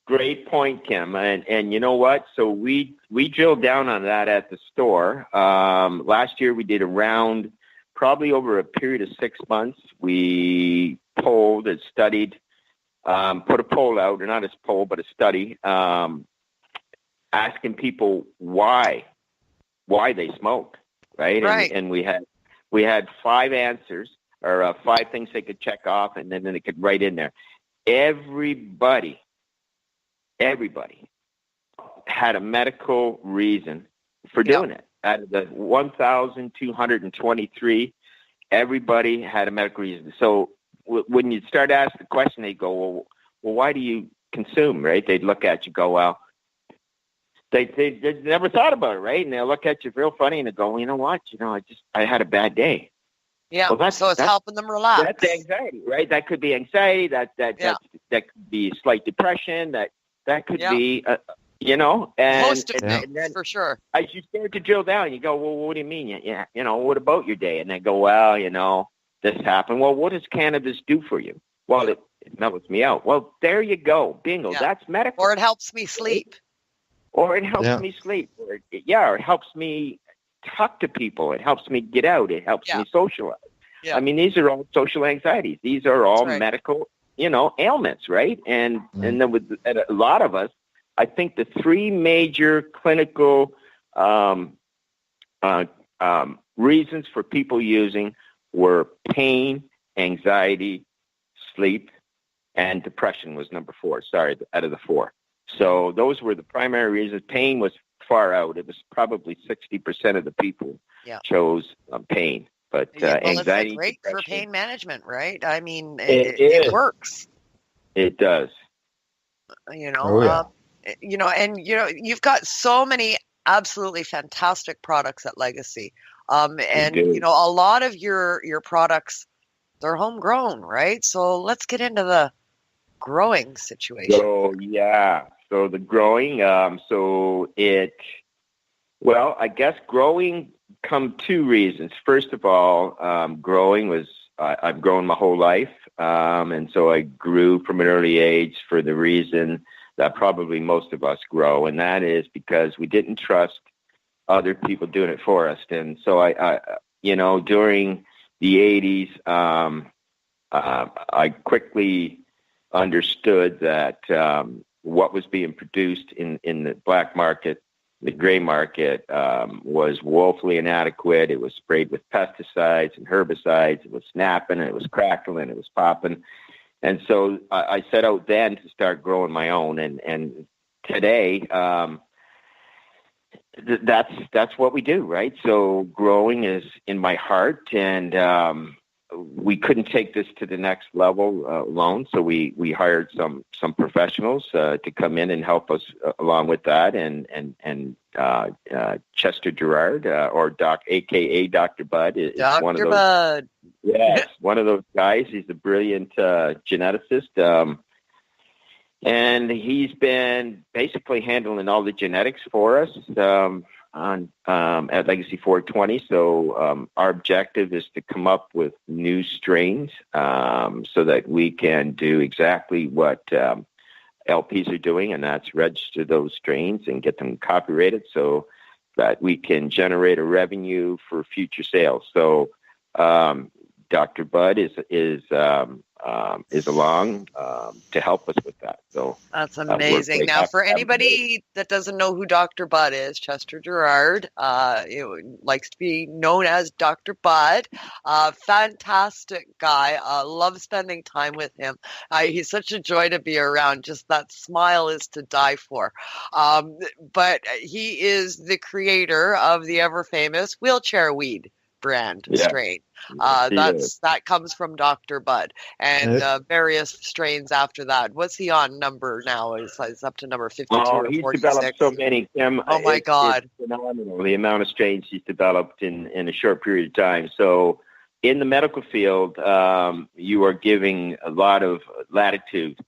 Great point, Kim. And you know what? So we drilled down on that at the store. Last year we did around, probably over a period of 6 months, we polled and studied, put a poll out, or not a poll, but a study, asking people why they smoke, right? Right. And we had 5 answers, or 5 things they could check off, and then they could write in there. Everybody had a medical reason for doing it. Out of the 1,223, everybody had a medical reason. So when you start asking the question, they go, well, why do you consume, right? They'd look at you, go, well, they never thought about it, right? And they'll look at you real funny and they go, well, you know what? I had a bad day. Yeah, well, so it's helping them relax. That's anxiety, right? That could be anxiety. That could be slight depression. That could be, and most of things, for sure. As you start to drill down, you go, well, what do you mean? What about your day? And they go, well, this happened. Well, what does cannabis do for you? Well, it mellows me out. Well, there you go. Bingo. Yeah. That's medical. Or it helps me sleep. Or it helps me sleep. Or it helps me talk to people. It helps me get out. It helps me socialize. Yeah. I mean, these are all social anxieties. These are all medical, ailments, right? And then with a lot of us, I think the 3 major clinical reasons for people using were pain, anxiety, sleep, and depression was number 4. Sorry, out of the 4. So those were the primary reasons. Pain was far out. It was probably 60% of the people chose pain. But anxiety, it's great for pain management, right? I mean, it works. It does. And you've got so many absolutely fantastic products at Legacy. And a lot of your products, they're homegrown, right? So let's get into the growing situation. So the growing, I guess growing come 2 reasons. First of all, growing was, I've grown my whole life. And so I grew from an early age for the reason that probably most of us grow. And that is because we didn't trust other people doing it for us. And so I during the 80s, I quickly understood that what was being produced in the black market, the gray market, was woefully inadequate. It was sprayed with pesticides and herbicides. It was snapping, it was crackling, it was popping. And so I set out then to start growing my own. And today, that's what we do, right? So growing is in my heart, and we couldn't take this to the next level alone. So we hired some professionals to come in and help us along with that, and Chester Gerard, or AKA Dr. Bud, is one of those. Bud. Yes, one of those guys. He's a brilliant geneticist. And he's been basically handling all the genetics for us at Legacy 420. So our objective is to come up with new strains so that we can do exactly what LPs are doing, and that's register those strains and get them copyrighted so that we can generate a revenue for future sales. So Dr. Bud is is along to help us with that. So that's amazing. Now, for anybody that doesn't know who Dr. Bud is, Chester Gerard likes to be known as Dr. Bud. Fantastic guy. Love spending time with him. He's such a joy to be around. Just that smile is to die for. But he is the creator of the ever famous wheelchair weed brand strain. That comes from Dr. Bud, and various strains after that. What's he on number now? It's up to number 52 or 46. He's developed so many. Oh my God. It's phenomenal, the amount of strains he's developed in a short period of time. So in the medical field, you are giving a lot of latitude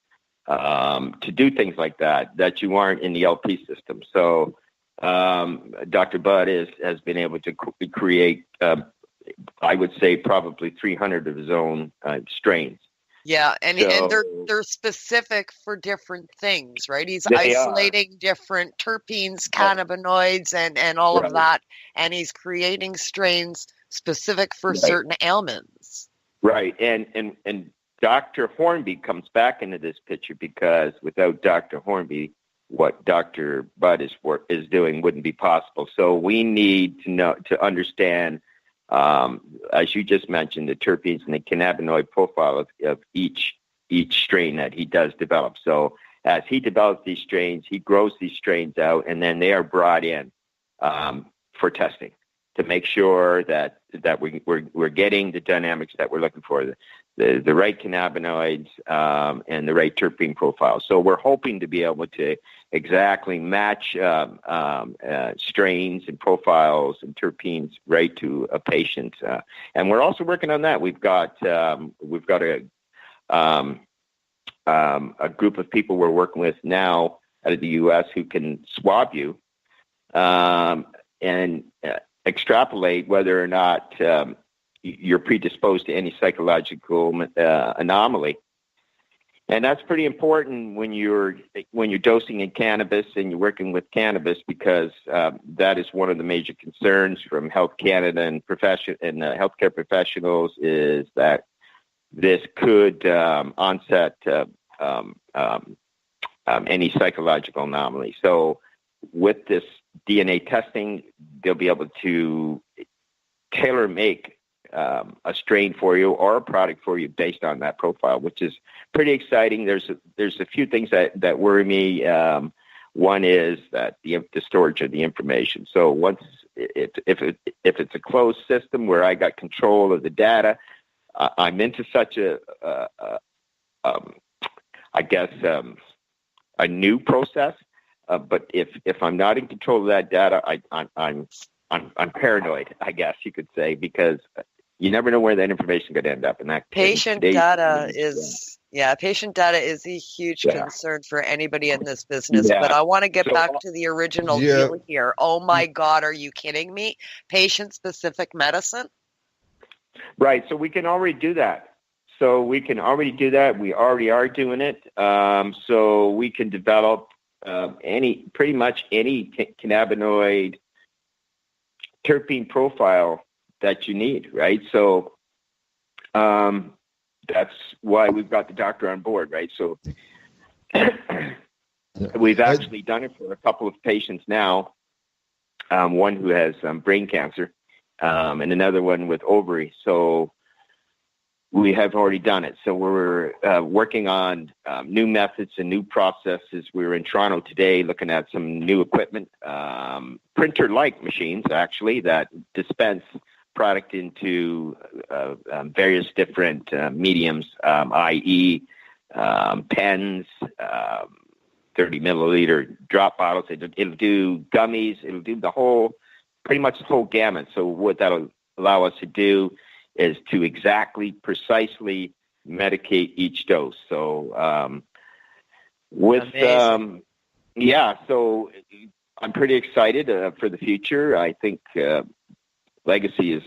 to do things like that you aren't in the LP system. So Dr. Bud has been able to create, I would say, probably 300 of his own strains. Yeah, and they're specific for different things, right? He's isolating different terpenes, cannabinoids, and all of that, and he's creating strains specific for certain ailments. Right, and Dr. Hornby comes back into this picture, because without Dr. Hornby, what Dr. Bud is doing wouldn't be possible. So we need to understand, as you just mentioned, the terpenes and the cannabinoid profile of each strain that he does develop. So as he develops these strains, he grows these strains out, and then they are brought in for testing to make sure that we're getting the dynamics that we're looking for, the right cannabinoids and the right terpene profile. So we're hoping to be able to exactly match strains and profiles and terpenes right to a patient. And we're also working on that. We've got a group of people we're working with now out of the U.S. who can swab you and extrapolate whether or not you're predisposed to any psychological anomaly. And that's pretty important when you're dosing in cannabis and you're working with cannabis, because that is one of the major concerns from Health Canada and healthcare professionals, is that this could onset any psychological anomaly. So with this DNA testing, they'll be able to tailor make a strain for you or a product for you based on that profile, which is pretty exciting. There's a few things that worry me. One is that the storage of the information. So once if it's a closed system where I got control of the data, I'm into such a new process. But if I'm not in control of that data, I'm paranoid, I guess you could say, because you never know where that information could end up. And that patient data is a huge concern for anybody in this business. But I want to get back to the original deal here. Oh my God, are you kidding me? Patient-specific medicine? Right. So we can already do that. We already are doing it. So we can develop pretty much any cannabinoid terpene profile that you need, right? So that's why we've got the doctor on board, right? So we've actually done it for a couple of patients now, one who has brain cancer and another one with ovary. So we have already done it. So we're working on new methods and new processes. We were in Toronto today looking at some new equipment, printer-like machines, actually, that dispense product into various different mediums, i.e. Pens, 30-milliliter drop bottles. It'll do gummies. It'll do pretty much the whole gamut. So what that'll allow us to do is to precisely medicate each dose. So so I'm pretty excited for the future. I think Legacy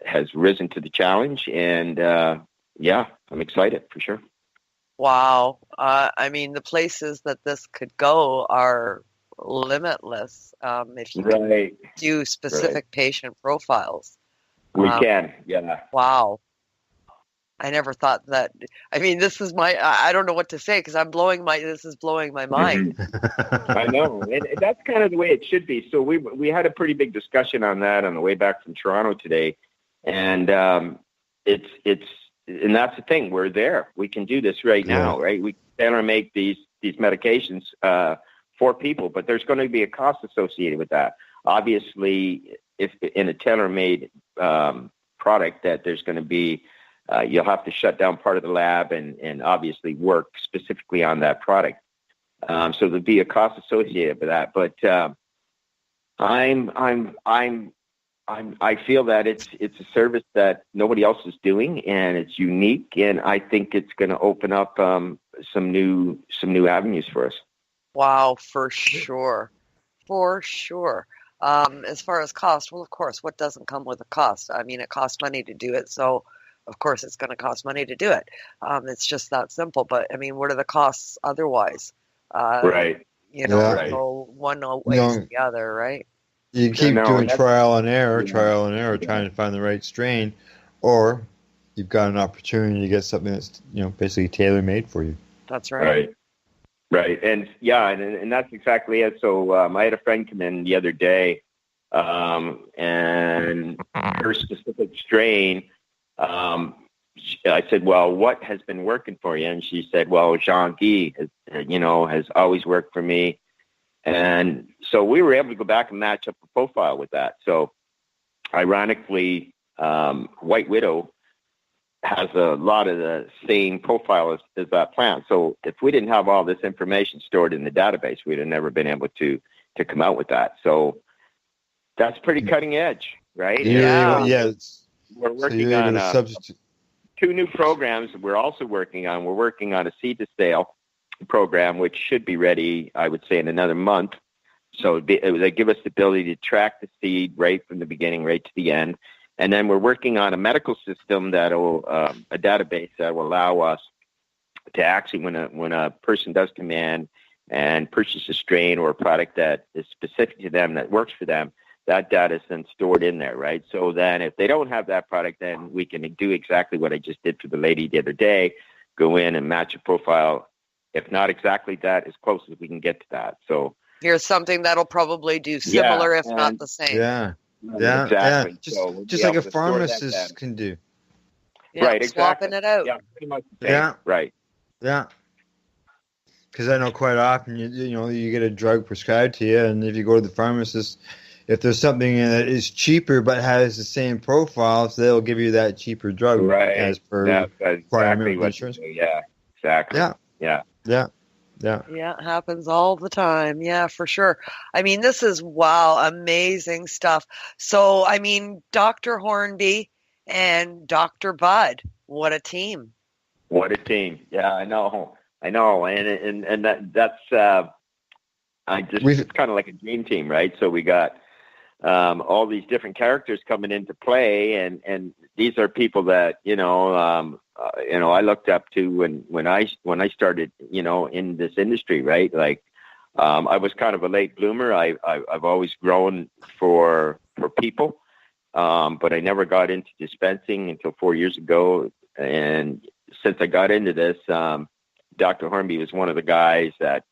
has risen to the challenge, and I'm excited for sure. Wow. I mean, the places that this could go are limitless if you can do specific patient profiles. We can, yeah. Wow. I never thought that. I mean, this is I don't know what to say because this is blowing my mind. I know. And that's kind of the way it should be. So we had a pretty big discussion on that on the way back from Toronto today. And and that's the thing. We're there. We can do this right now, right? We can make these medications for people, but there's going to be a cost associated with that. Obviously, if in a tailor-made product, that there's going to be you'll have to shut down part of the lab and obviously work specifically on that product. So there'll be a cost associated with that. But I feel that it's a service that nobody else is doing, and it's unique, and I think it's going to open up some new avenues for us. Wow, for sure. As far as cost, well, of course, what doesn't come with a cost? I mean, it costs money to do it, so of course it's going to cost money to do it. It's just that simple. But I mean, what are the costs otherwise? Right. So one outweighs the other, right? You keep doing trial and error, trying to find the right strain, or you've got an opportunity to get something that's basically tailor made for you. That's right. Right, and that's exactly it. So I had a friend come in the other day, and her specific strain. I said, "Well, what has been working for you?" And she said, "Well, Jean Guy has always worked for me." And so we were able to go back and match up the profile with that. So ironically, White Widow has a lot of the same profile as that plant. So if we didn't have all this information stored in the database, we'd have never been able to come out with that. So that's pretty cutting edge, right? Yeah. We're working on two new programs we're also working on. We're working on a seed to sale program, which should be ready, I would say, in another month. So they give us the ability to track the seed right from the beginning, right to the end. And then we're working on a medical system that'll a database that will allow us to actually, when a person does come in and purchase a strain or a product that is specific to them, that works for them, that data is then stored in there, right? So then if they don't have that product, then we can do exactly what I just did for the lady the other day, go in and match a profile. If not exactly that, as close as we can get to that. So here's something that'll probably do similar, if not the same. Yeah, exactly. Just like a pharmacist can do. Yeah, right, exactly. Swapping it out. Yeah, pretty much the same. Right. Yeah. Because I know quite often you get a drug prescribed to you, and if you go to the pharmacist, if there's something that is cheaper but has the same profile, so they'll give you that cheaper drug as per requirement of insurance. Yeah, exactly. Yeah. Yeah, it happens all the time. Yeah, for sure. I mean, this is, amazing stuff. So, I mean, Dr. Hornby and Dr. Bud, what a team. What a team. Yeah, I know. And that's it's kind of like a dream team, right? So we got all these different characters coming into play, and these are people that I looked up to when I started in this industry, right? Like I was kind of a late bloomer. I've always grown for people, but I never got into dispensing until 4 years ago. And since I got into this, Dr. Hornby was one of the guys that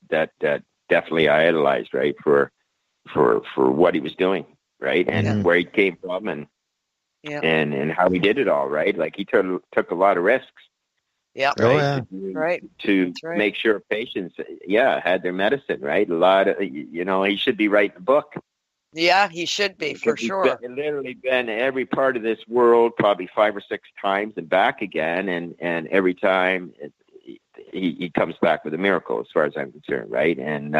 definitely I idolized, right, for what he was doing, right, and where he came from, and how he did it all, right. Like he took a lot of risks. Yeah. Right. To make sure patients, had their medicine, right. A lot of, he should be writing a book. Yeah, he should be, for sure. He's literally been every part of this world probably 5 or 6 times and back again, and every time he comes back with a miracle, as far as I'm concerned, right? And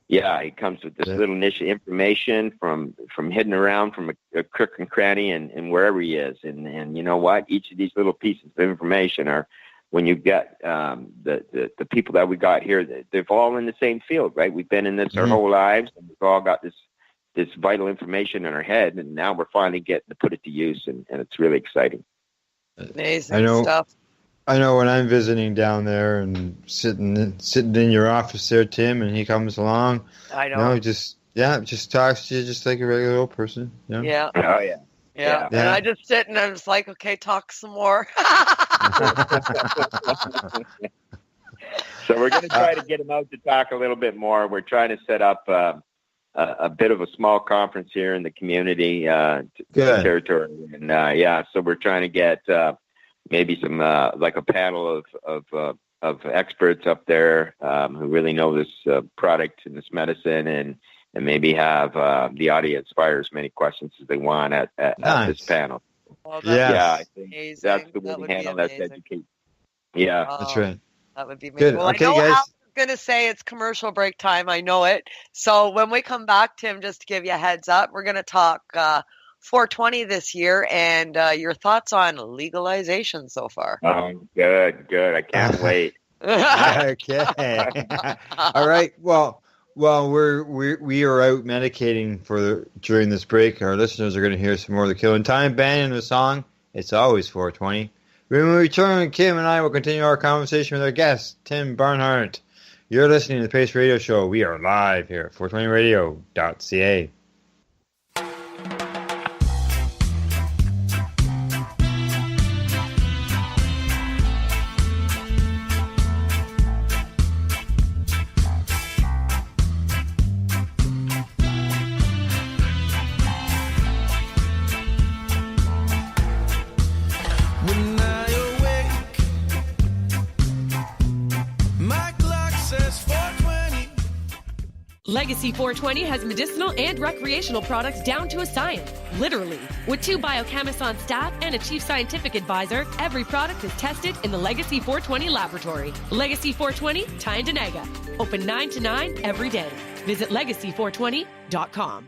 he comes with this little niche of information from hidden around from a crook and cranny and wherever he is. And you know what? Each of these little pieces of information are, when you get the people that we got here, they've all in the same field, right? We've been in this our whole lives, and we've all got this vital information in our head, and now we're finally getting to put it to use, and it's really exciting. Amazing stuff. I know when I'm visiting down there and sitting in your office there, Tim, and he comes along. I know. Just talks to you just like a regular old person. Yeah. Oh yeah. Yeah. And I just sit and I was like, okay, talk some more. So we're going to try to get him out to talk a little bit more. We're trying to set up a bit of a small conference here in the community territory. And so we're trying to get maybe some like a panel of experts up there who really know this product and this medicine, and maybe have the audience fire as many questions as they want at this panel. Well, I think amazing. that's the way to handle that education. Yeah, that's right. That would be amazing. Good. Well, Okay, I know guys. Al's going to say it's commercial break time. I know it. So when we come back, Tim, just to give you a heads up, we're going to talk 420 this year and your thoughts on legalization so far. Good. I can't wait. Okay. All right. Well, we are out medicating during this break. Our listeners are going to hear some more of the Killing Time Band and the song "It's Always 420." When we return, Kim and I will continue our conversation with our guest, Tim Barnhart. You're listening to the Pace Radio Show. We are live here at 420radio.ca. Legacy 420 has medicinal and recreational products down to a science, literally. With 2 biochemists on staff and a chief scientific advisor, every product is tested in the Legacy 420 laboratory. Legacy 420, Tyendinaga. Open 9 to 9 every day. Visit legacy420.com.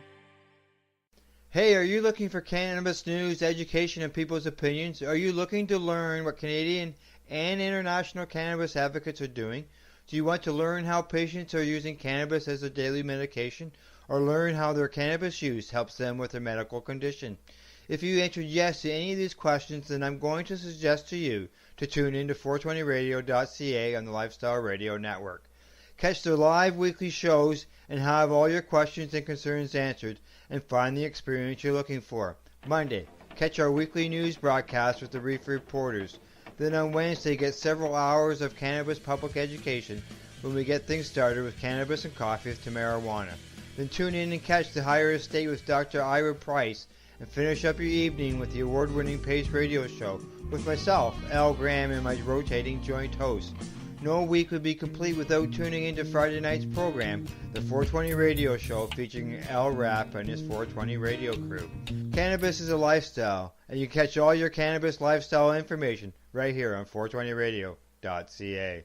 Hey, are you looking for cannabis news, education, and people's opinions? Are you looking to learn what Canadian and international cannabis advocates are doing? Do you want to learn how patients are using cannabis as a daily medication, or learn how their cannabis use helps them with their medical condition? If you answered yes to any of these questions, then I'm going to suggest to you to tune in to 420radio.ca on the Lifestyle Radio Network. Catch their live weekly shows and have all your questions and concerns answered, and find the experience you're looking for. Monday, catch our weekly news broadcast with the Reef Reporters. Then on Wednesday, get several hours of cannabis public education when we get things started with cannabis and coffee to marijuana. Then tune in and catch the Higher Estate with Dr. Ira Price, and finish up your evening with the award-winning Pace Radio Show with myself, Al Graham, and my rotating joint host. No week would be complete without tuning into Friday night's program, the 420 Radio Show, featuring Al Rapp and his 420 radio crew. Cannabis is a lifestyle, and you catch all your cannabis lifestyle information right here on 420radio.ca.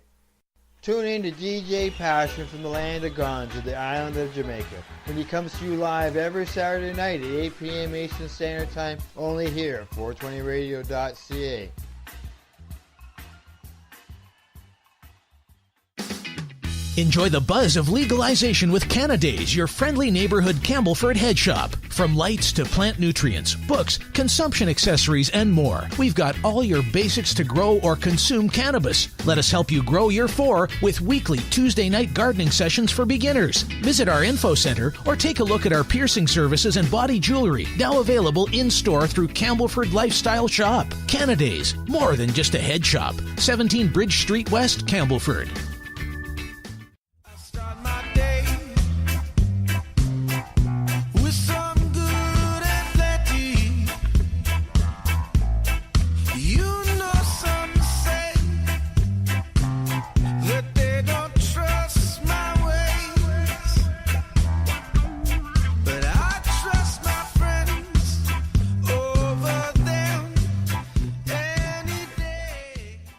Tune in to DJ Passion from the land of Gone to the island of Jamaica, when he comes to you live every Saturday night at 8 p.m. Eastern Standard Time, only here at 420radio.ca. Enjoy the buzz of legalization with Canadays, your friendly neighborhood Campbellford head shop. From lights to plant nutrients, books, consumption accessories, and more, we've got all your basics to grow or consume cannabis. Let us help you grow your 4 with weekly Tuesday night gardening sessions for beginners. Visit our info center or take a look at our piercing services and body jewelry, now available in-store through Campbellford Lifestyle Shop. Canadays, more than just a head shop. 17 Bridge Street West, Campbellford.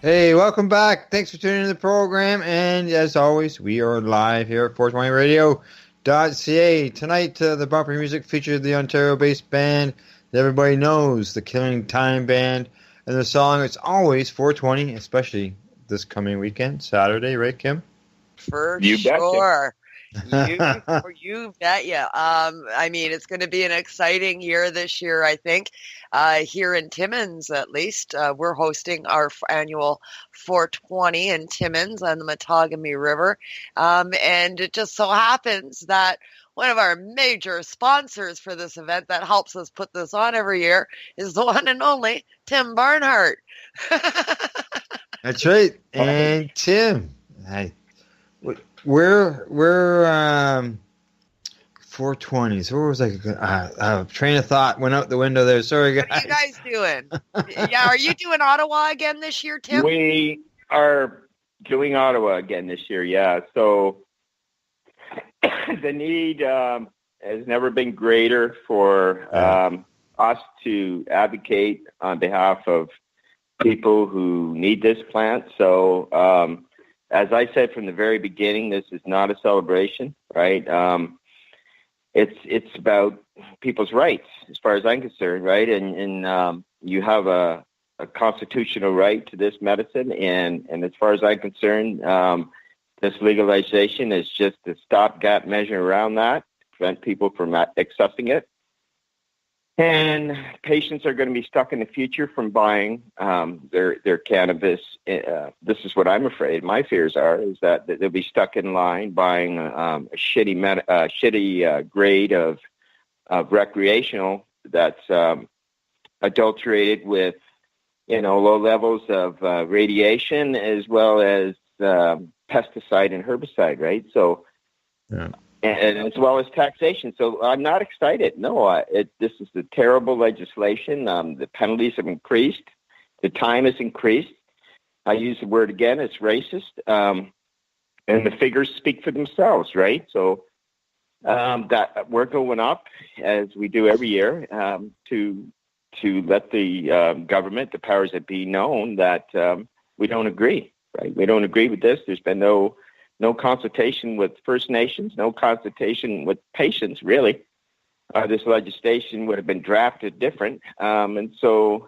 Hey, welcome back. Thanks for tuning in to the program. And as always, we are live here at 420radio.ca. Tonight, the bumper music featured the Ontario-based band that everybody knows, the Killing Time Band, and the song It's Always 420, especially this coming weekend, Saturday, right, Kim? For You sure. You bet you. I mean, it's going to be an exciting year this year, I think. Here in Timmins, at least, we're hosting our annual 420 in Timmins on the Mattagami River. And it just so happens that one of our major sponsors for this event that helps us put this on every year is the one and only Tim Barnhart. That's right. And Tim, we're 420s. What was I? Train of thought went out the window there. Sorry, guys. What are you guys doing? Yeah, are you doing Ottawa again this year, Tim? We are doing Ottawa again this year, yeah. So the need has never been greater for us to advocate on behalf of people who need this plant. So as I said from the very beginning, this is not a celebration, right? It's about people's rights, as far as I'm concerned, right? And you have a constitutional right to this medicine, and as far as I'm concerned, this legalization is just a stopgap measure around that, prevent people from accessing it. And patients are going to be stuck in the future from buying their cannabis. This is what I'm afraid. My fears are is that they'll be stuck in line buying a shitty grade of recreational that's adulterated with low levels of radiation as well as pesticide and herbicide, right? So. Yeah. And as well as taxation. So I'm not excited. No, this is the terrible legislation. The penalties have increased. The time has increased. I use the word again, it's racist. And the figures speak for themselves, right? So that we're going up, as we do every year, to let the government, the powers that be, known that we don't agree, right? We don't agree with this. There's been no consultation with First Nations, no consultation with patients, really. This legislation would have been drafted different. And so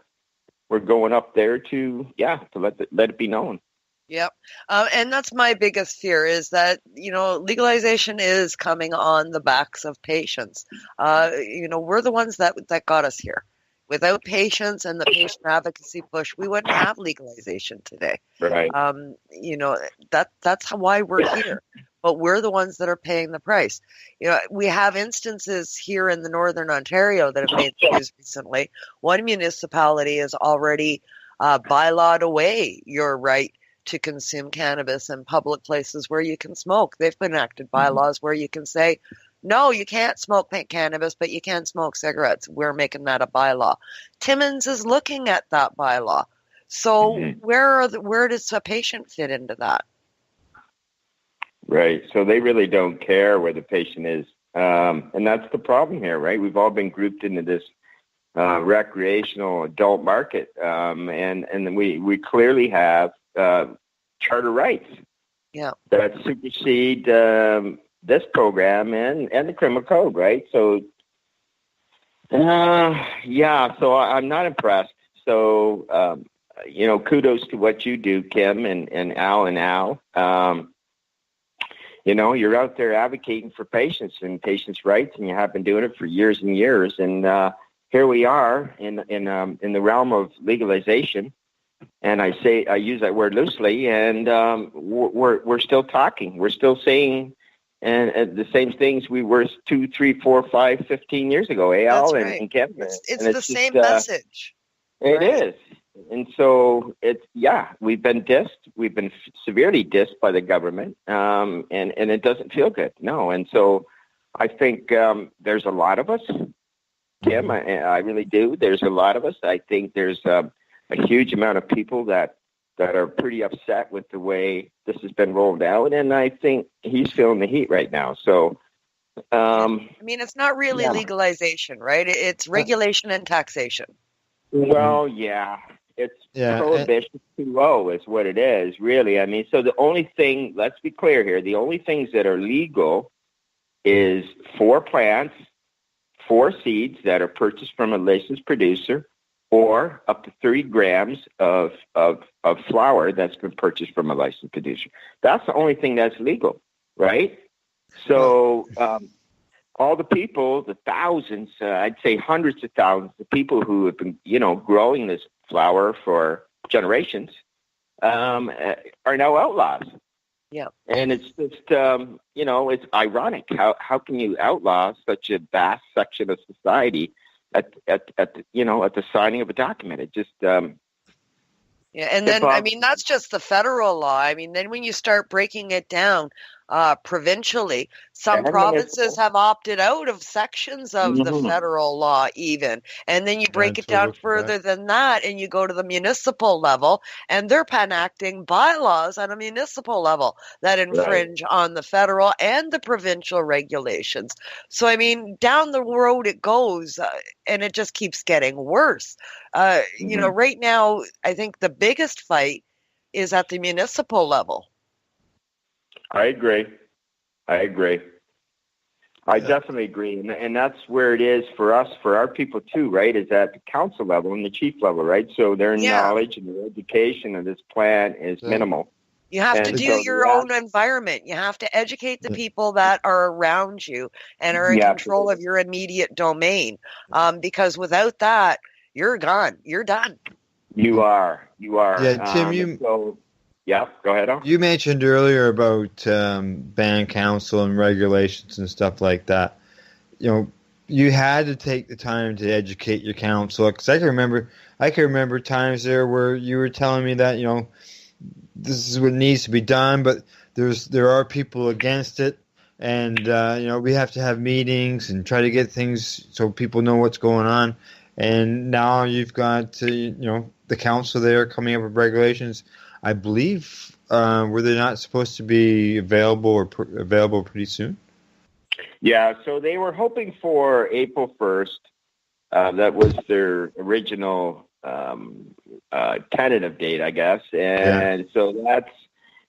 we're going up there to let it be known. Yep. And that's my biggest fear is that, legalization is coming on the backs of patients. We're the ones that got us here. Without patients and the patient advocacy push, we wouldn't have legalization today. Right. That's why we're here. But we're the ones that are paying the price. We have instances here in the Northern Ontario that have made news recently. One municipality has already bylawed away your right to consume cannabis in public places where you can smoke. They've enacted bylaws where you can say, no, you can't smoke cannabis, but you can smoke cigarettes. We're making that a bylaw. Timmins is looking at that bylaw. So where does a patient fit into that? Right. So they really don't care where the patient is. And that's the problem here, right? We've all been grouped into this recreational adult market. And we clearly have charter rights that supersede this program and the criminal code, right? So, so I'm not impressed. So, kudos to what you do, Kim and Al. You're out there advocating for patients and patients' rights, and you have been doing it for years and years. And here we are in the realm of legalization, and I use that word loosely. And we're still talking. We're still saying. And the same things we were 2, 3, 4, 5, 15 years ago, Al and Kevin. It's the same message. It is. And so we've been dissed. We've been severely dissed by the government, and it doesn't feel good. No. And so I think there's a lot of us, Kim, I really do. There's a lot of us. I think there's a huge amount of people that are pretty upset with the way this has been rolled out, and I think he's feeling the heat right now. So, it's not really legalization, right? It's regulation and taxation. Well, it's prohibition 2.0 is what it is, really. So the only thing, let's be clear here, the only things that are legal is 4 plants, 4 seeds that are purchased from a licensed producer, or up to 30 grams of flour that's been purchased from a licensed producer. That's the only thing that's legal, right? So all the people, the thousands, I'd say hundreds of thousands of people who have been, growing this flour for generations are now outlaws. Yeah. And it's just, it's ironic. How can you outlaw such a vast section of society at the signing of a document? It just, yeah. And then, I mean, that's just the federal law. I mean, then when you start breaking it down provincially, some provinces have opted out of sections of the federal law even. And then you break it down further than that, and you go to the municipal level, and they're enacting bylaws on a municipal level that infringe on the federal and the provincial regulations. So, I mean, down the road it goes, and it just keeps getting worse. Right now, I think the biggest fight is at the municipal level. I agree. I definitely agree. And that's where it is for us, for our people too, right, is at the council level and the chief level, right? So their knowledge and their education of this plan is minimal. You have to do your own environment. You have to educate the people that are around you and are in control of your immediate domain. Because without that, you're gone. You're done. You are. Yeah, Tim, yeah, go ahead. You mentioned earlier about band council and regulations and stuff like that. You had to take the time to educate your council, because I can remember times there where you were telling me that this is what needs to be done, but there are people against it, and we have to have meetings and try to get things so people know what's going on. And now you've got the council there coming up with regulations. I believe, were they not supposed to be available pretty soon? Yeah, so they were hoping for April 1st. That was their original tentative date, I guess. And so that's,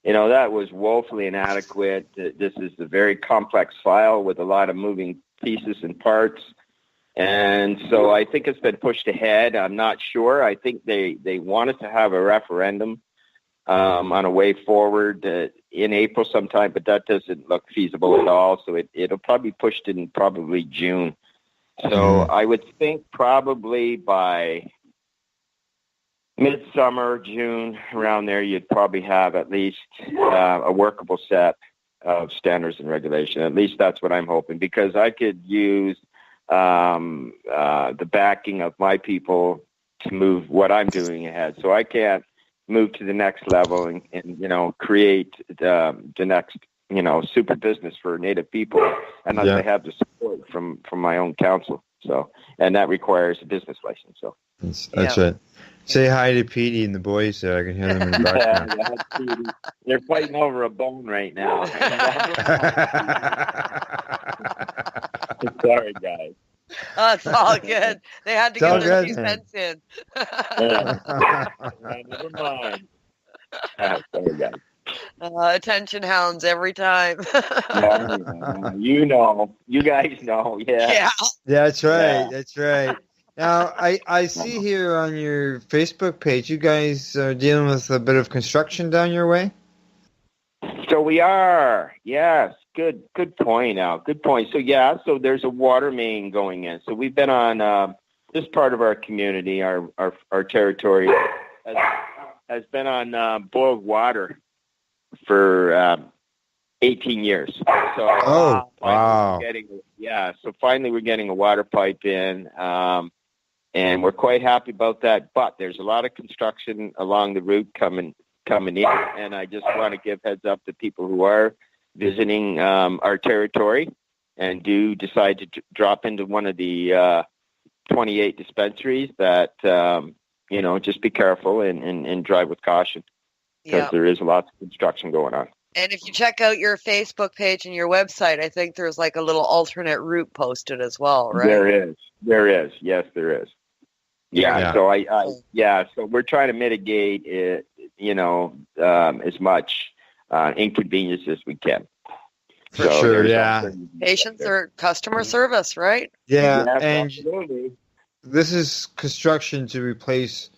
that was woefully inadequate. This is a very complex file with a lot of moving pieces and parts. And so I think it's been pushed ahead. I'm not sure. I think they wanted to have a referendum on a way forward in April sometime, but that doesn't look feasible at all. So it'll probably be pushed in probably June. So I would think probably by midsummer, June, around there, you'd probably have at least a workable set of standards and regulation. At least that's what I'm hoping, because I could use the backing of my people to move what I'm doing ahead. So I can't move to the next level and create the next, super business for Native people unless I have the support from my own council. So, and that requires a business license. So that's right. Say hi to Petey and the boys there. I can hear them in the background. They're fighting over a bone right now. Sorry, guys. Oh, it's all good. They had to get their 2 cents in. Never mind. Sorry, guys. Attention hounds every time. You guys know. Yeah. That's right. That's right. Now, I see here on your Facebook page, you guys are dealing with a bit of construction down your way? So we are. Yes. Good point, Al. Good point. So, so there's a water main going in. So we've been on this part of our community, our territory, has been on boiled water for 18 years. So, wow. So finally we're getting a water pipe in, and we're quite happy about that. But there's a lot of construction along the route coming in, and I just want to give heads up to people who are visiting our territory and do decide to drop into one of the 28 dispensaries that, just be careful and drive with caution, because there is lots of construction going on. And if you check out your Facebook page and your website, I think there's like a little alternate route posted as well, right? There is. Yes, there is. Yeah. So so we're trying to mitigate it, as much inconvenience as we can. For sure, yeah. Patients or customer service, right? Yeah, and absolutely. This is construction to replace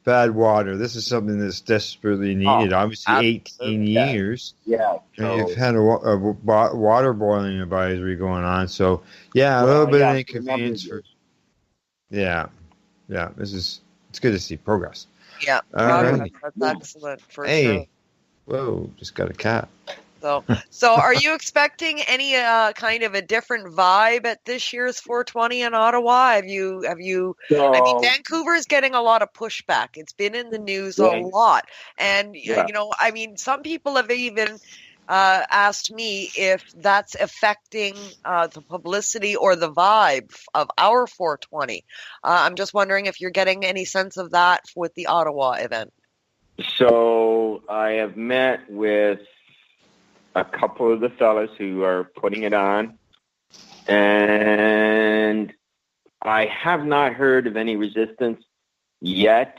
bad water. This is something that's desperately needed. Obviously, 18 years. Yeah. And you've had a water boiling advisory going on. So, a little bit of inconvenience. It's good to see progress. Yeah, progress. That's excellent for sure. Whoa, just got a cat. So are you expecting any kind of a different vibe at this year's 420 in Ottawa? Have you? I mean, Vancouver is getting a lot of pushback. It's been in the news a lot, and you know, I mean, some people have even asked me if that's affecting the publicity or the vibe of our 420. I'm just wondering if you're getting any sense of that with the Ottawa event. So I have met with a couple of the fellas who are putting it on, and I have not heard of any resistance yet,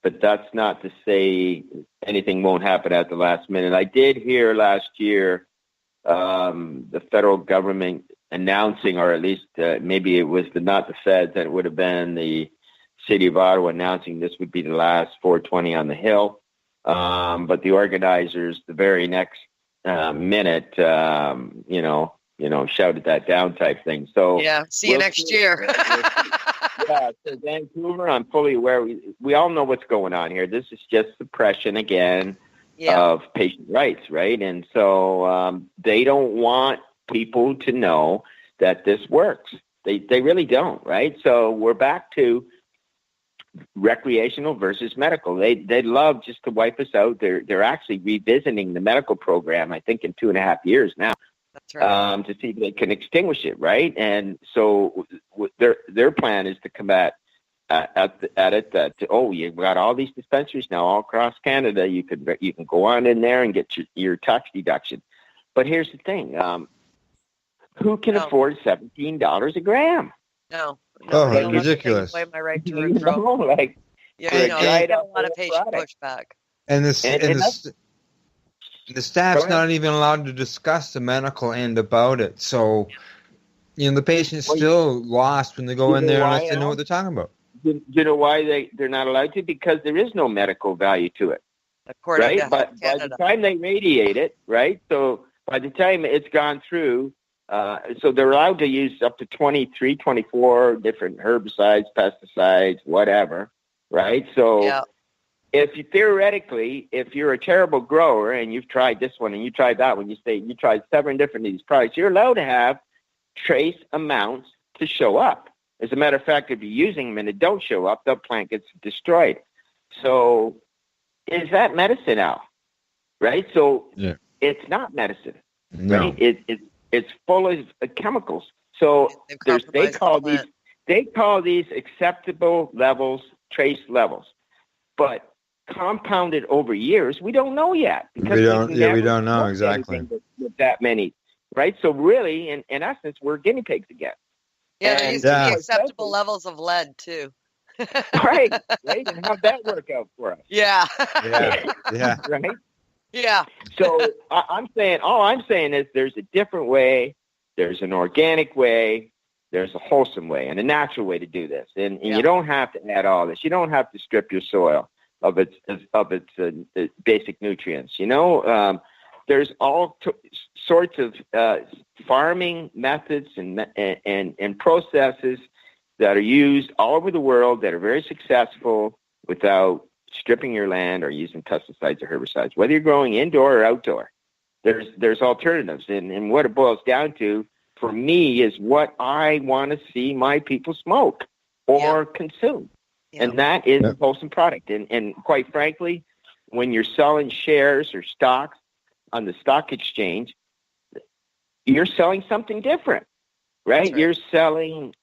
but that's not to say anything won't happen at the last minute. I did hear last year the federal government announcing, or at least maybe it was not the feds, that it would have been the city of Ottawa announcing this would be the last 420 on the Hill. But the organizers, the very next minute, shouted that down type thing. So yeah, see you next year. Yeah, so Vancouver, I'm fully aware. We all know what's going on here. This is just suppression again of patient rights, right? And so they don't want people to know that this works. They really don't, right? So we're back to recreational versus medical. They'd love just to wipe us out. They're actually revisiting the medical program, I think, in 2.5 years now. That's right. To see if they can extinguish it, right? And so their plan is to combat at it that, you've got all these dispensaries now all across Canada. You can go on in there and get your tax deduction. But here's the thing: who can afford $17 a gram? No. Oh, that's ridiculous. Away my right to regrow. Get a lot of patient pushback. And the staff's not even allowed to discuss the medical end about it. So, the patient's still lost when they go in there unless they know what they're talking about. Do you know why they're not allowed to? Because there is no medical value to it. According to but by the time they radiate it, right? So by the time it's gone through, so they're allowed to use up to 23, 24 different herbicides, pesticides, whatever, right? So if you're a terrible grower and you've tried this one and you tried that one, you tried 7 different of these products, you're allowed to have trace amounts to show up. As a matter of fact, if you're using them and it don't show up, the plant gets destroyed. So is that medicine now? Right? So it's not medicine. No. Right? It's full of chemicals. So they call these acceptable levels, trace levels. But compounded over years, we don't know yet. Because we don't know exactly. With that many, right? So really, in essence, we're guinea pigs again. Yeah, there used to be acceptable levels of lead, too. right? And how'd that work out for us? Yeah. Right? Yeah. So all I'm saying is there's a different way. There's an organic way. There's a wholesome way and a natural way to do this. And you don't have to add all this. You don't have to strip your soil of its basic nutrients. There's all sorts of farming methods and processes that are used all over the world that are very successful without stripping your land or using pesticides or herbicides. Whether you're growing indoor or outdoor, there's alternatives. And what it boils down to, for me, is what I want to see my people smoke or consume. Yeah. And that is a wholesome product. And quite frankly, when you're selling shares or stocks on the stock exchange, you're selling something different, right? You're selling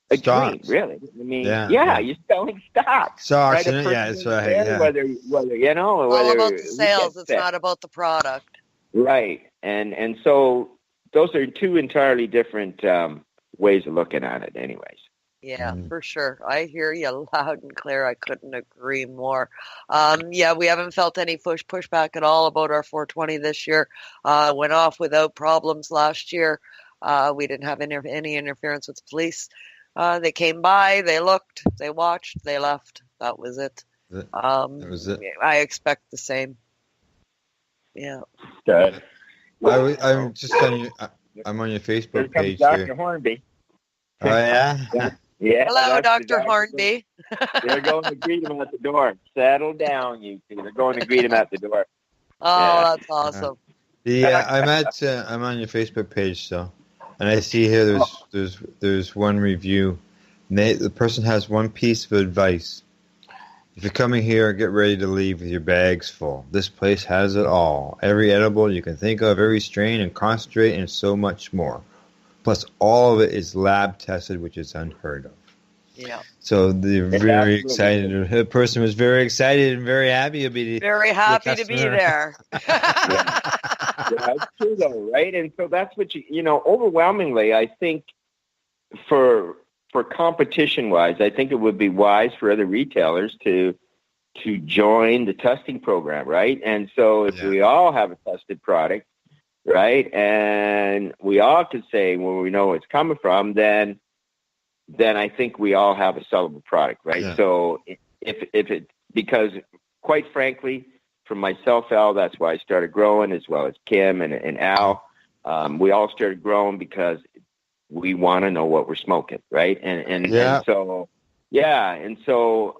a dream, really. I mean, you're selling stocks. Stocks, right? that's right. Whether all about the sales. It's not about the product. Right. And so those are two entirely different ways of looking at it anyways. Yeah, for sure. I hear you loud and clear. I couldn't agree more. We haven't felt any pushback at all about our 420 this year. Went off without problems last year. We didn't have any interference with the police. They came by, they looked, they watched, they left. That was it. That was it. I expect the same. Yeah. Good. I'm just telling you, I'm on your Facebook page here. Dr. Hornby. Oh, yeah? Yeah. Hello, Dr. Hornby. They're going to greet him at the door. Settle down, you two. They're going to greet him at the door. That's awesome. I'm on your Facebook page, so, and I see here there's one review. The person has one piece of advice. If you're coming here, get ready to leave with your bags full. This place has it all. Every edible you can think of, every strain and concentrate, and so much more. Plus, all of it is lab tested, which is unheard of. Yeah. So they're very excited. The person was very excited and very happy to be there. It's true though, right? And so that's what overwhelmingly, I think for competition wise, I think it would be wise for other retailers to join the testing program, right? And so if we all have a tested product, right, and we all can say where we know it's coming from, then I think we all have a sellable product, right? Yeah. So because quite frankly, for myself, Al, that's why I started growing, as well as Kim and Al. We all started growing because we want to know what we're smoking, right? And so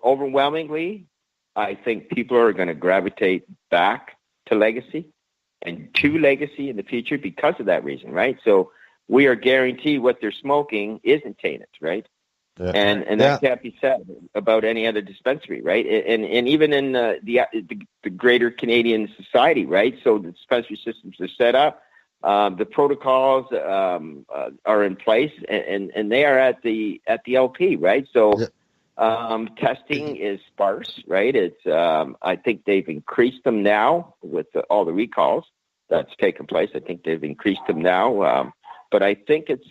overwhelmingly, I think people are going to gravitate back to Legacy and to Legacy in the future because of that reason, right? So we are guaranteed what they're smoking isn't tainted, right? Yeah. And that can't be said about any other dispensary, right? And even in the greater Canadian society, right? So the dispensary systems are set up, the protocols are in place, and they are at the LP, right? So testing is sparse, right? It's I think they've increased them now with all the recalls that's taken place. I think they've increased them now. But I think it's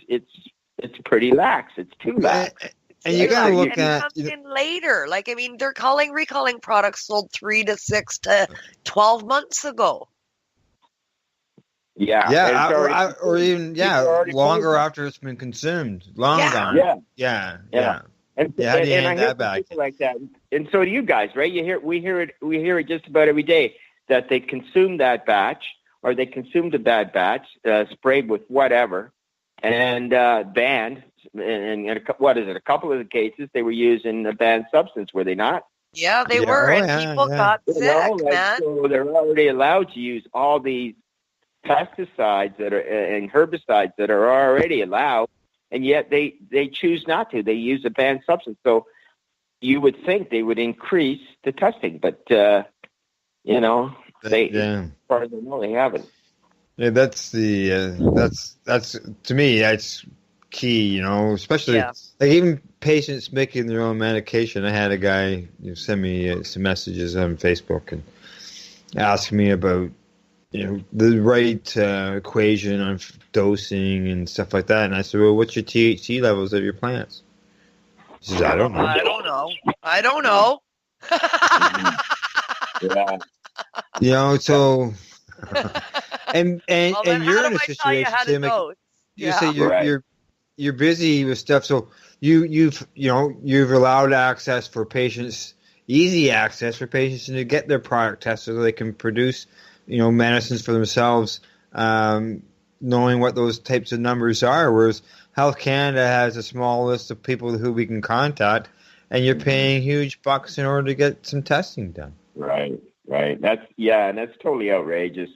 pretty lax. It's too lax. And you got to look at it comes in later. Like, I mean, they're recalling products sold 3 to 6 to 12 months ago. Yeah, or even longer after it's been consumed. Long gone. Yeah. And I hear people like that, and so do you guys, right? We hear it just about every day that they consumed that batch, or they consumed a bad batch, sprayed with whatever, and banned. And a couple of the cases, they were using a banned substance, were they not? Yeah, they were, and people got sick, man. So they're already allowed to use all these pesticides and herbicides that are already allowed, and yet they choose not to. They use a banned substance. So you would think they would increase the testing, but as far as I know, they haven't. Yeah, that's to me, that's key, especially like even patients making their own medication. I had a guy send me some messages on Facebook and ask me about the right equation on dosing and stuff like that. And I said, well, what's your THC levels of your plants? He says, I don't know. So and you're in a situation, Tim, you say you're busy with stuff, so you've allowed access for patients, easy access for patients to get their product tested so they can produce medicines for themselves, knowing what those types of numbers are, whereas Health Canada has a small list of people who we can contact, and you're paying huge bucks in order to get some testing done. Right. That's totally outrageous.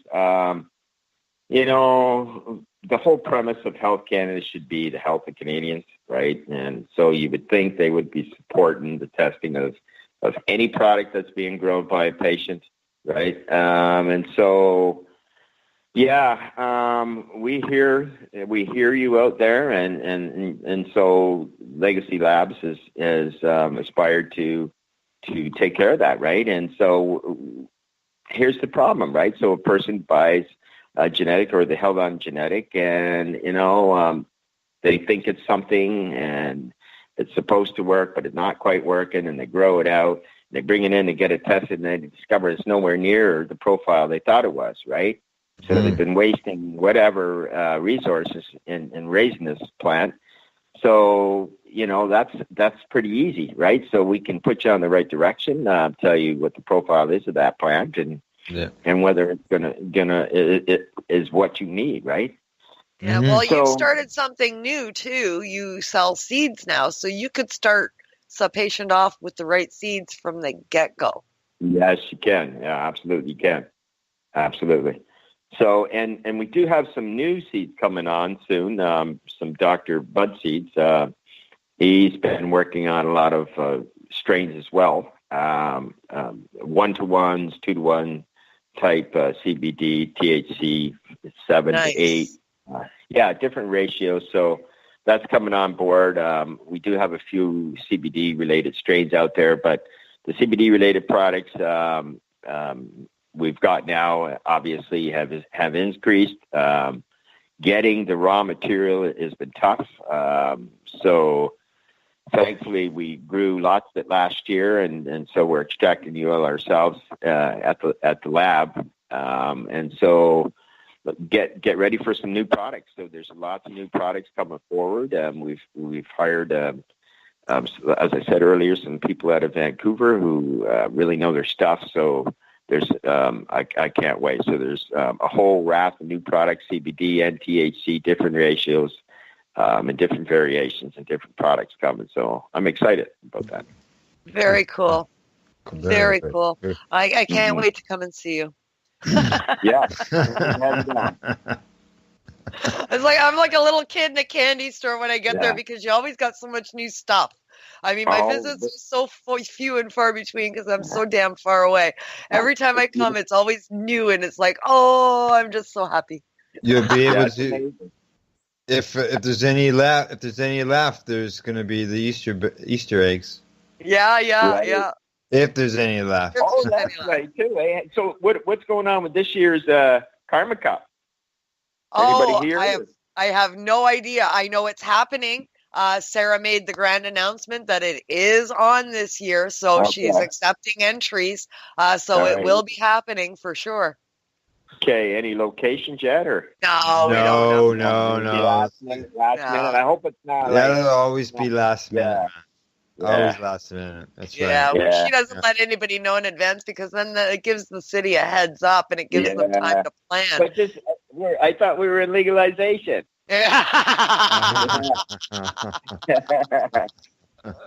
The whole premise of Health Canada should be the health of Canadians, right? And so you would think they would be supporting the testing of any product that's being grown by a patient, right? And so, we hear you out there, and so Legacy Labs is aspired to take care of that, right? And so here's the problem, right? So a person buys a genetic, or they held on genetic, and they think it's something and it's supposed to work, but it's not quite working, and they grow it out, they bring it in, they get it tested, and they discover it's nowhere near the profile they thought it was, right? So they've been wasting whatever resources in raising this plant. So that's pretty easy, right? So we can put you on the right direction, tell you what the profile is of that plant, and whether it's it is what you need, right? Yeah, well, you started something new too. You sell seeds now, so you could start a patient off with the right seeds from the get-go. Yes, you can. Yeah, absolutely, you can. Absolutely. So, and we do have some new seeds coming on soon. Some Dr. Bud seeds. He's been working on a lot of strains as well. 1-to-1s, 2-to-1 type CBD, THC, 7 to 8. Different ratios. So that's coming on board. We do have a few CBD related strains out there, but the CBD related products we've got now obviously have increased. Getting the raw material has been tough. So thankfully we grew lots of it last year, and so we're extracting the oil ourselves at the lab. And so get ready for some new products. So there's lots of new products coming forward. We've hired, as I said earlier, some people out of Vancouver who really know their stuff. So there's I can't wait. So there's a whole raft of new products, CBD and THC, different ratios, and different variations and different products coming. So I'm excited about that. Very cool. Very cool. I can't wait to come and see you. Yeah. I'm like a little kid in a candy store when I get there, because you always got so much new stuff. I mean, my visits are so few and far between because I'm so damn far away. Every time I come, it's always new, and it's like, oh, I'm just so happy. You'll be able to, if there's any left, there's going to be the Easter eggs. Yeah. If there's any left. Oh, that's right too. Eh? So what's going on with this year's Karma Cup? Anybody here? I have no idea. I know it's happening. Sarah made the grand announcement that it is on this year, so she's accepting entries. So it will be happening for sure. Okay, any locations yet, or no? Last minute. I hope it's not. That'll always be last minute. Always last minute. That's right. Yeah, she doesn't let anybody know in advance, because then it gives the city a heads up and it gives them time to plan. But I thought we were in legalization.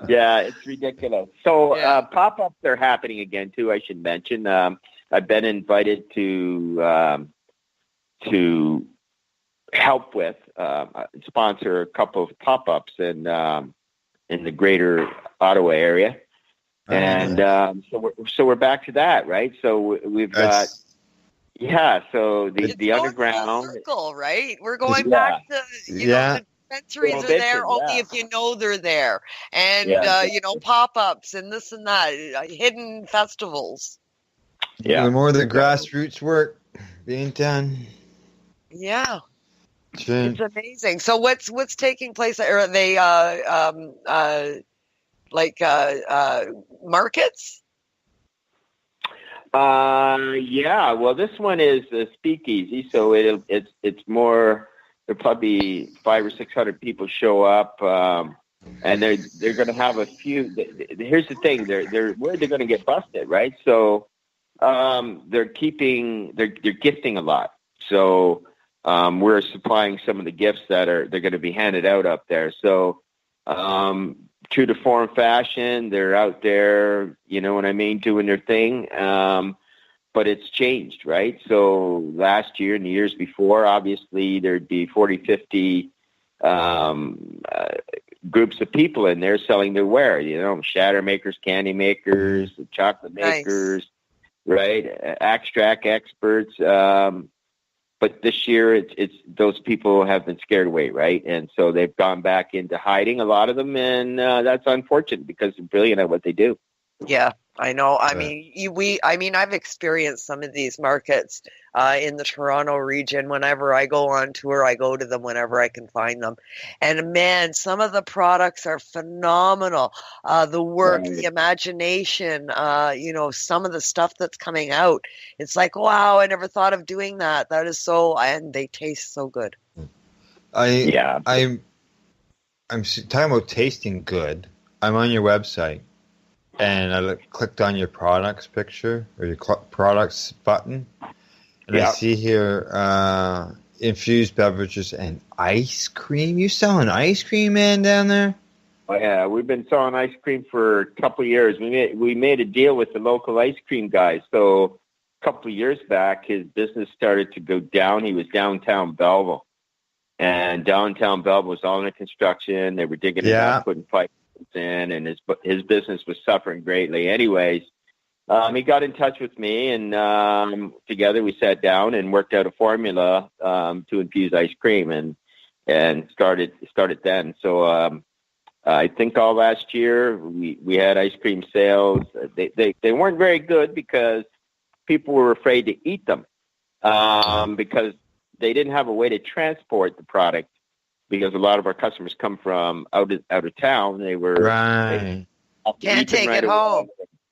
Yeah, it's ridiculous. So pop-ups are happening again too, I should mention. I've been invited to help with sponsor a couple of pop-ups in the greater Ottawa area. And so we're back to that, right? So we've got so the underground circle, right? We're going back to the dispensaries are there only if you know they're there, and pop-ups and this and that, hidden festivals. Yeah, the more the grassroots work being done. Yeah, it's amazing. So what's taking place? Are they markets? Well, this one is a speakeasy, so it's more. There'll probably be 500 or 600 people show up, and they're going to have a few. Here's the thing: they're where they're going to get busted, right? So they're gifting a lot. So we're supplying some of the gifts they're going to be handed out up there. So true to form fashion, they're out there, you know what I mean, doing their thing. But it's changed, right? So last year and the years before, obviously there'd be 40, 50 groups of people in there selling their ware, shatter makers, candy makers, chocolate makers, right? Extract experts. But this year, it's those people have been scared away, right? And so they've gone back into hiding, a lot of them, and that's unfortunate because they're brilliant at what they do. Yeah, I know. I mean, I've experienced some of these markets in the Toronto region. Whenever I go on tour, I go to them whenever I can find them. And man, some of the products are phenomenal. The work, the imagination, some of the stuff that's coming out. It's like, wow, I never thought of doing that. That is and they taste so good. I'm talking about tasting good. I'm on your website. And I clicked on your products picture or your products button. And I see here infused beverages and ice cream. You selling ice cream, man, down there? Oh, yeah, we've been selling ice cream for a couple of years. We made a deal with the local ice cream guys. So couple of years back, his business started to go down. He was downtown Belleville, and downtown Belleville was all under construction. They were digging it up, putting pipes in, and his business was suffering greatly. Anyways, he got in touch with me, and together we sat down and worked out a formula to infuse ice cream, and started then. So I think all last year we had ice cream sales. They weren't very good because people were afraid to eat them because they didn't have a way to transport the product, because a lot of our customers come from out of town. They were can't take it home.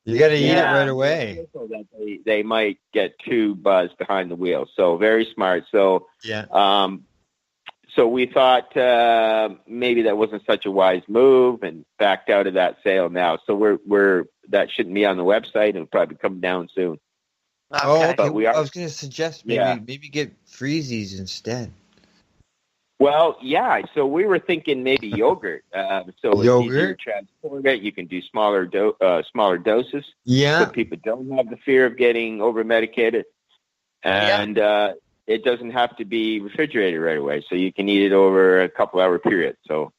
You got to eat it right away. So that they might get too buzzed behind the wheel. So very smart. So so we thought maybe that wasn't such a wise move, and backed out of that sale now. So we're that shouldn't be on the website, and it'll probably come down soon. Okay. Oh, But we are, I was going to suggest maybe get freezies instead. Well, yeah. So we were thinking maybe yogurt. So it's easier to transport it. You can do smaller doses. Yeah. So people don't have the fear of getting over medicated, and it doesn't have to be refrigerated right away. So you can eat it over a couple hour period. So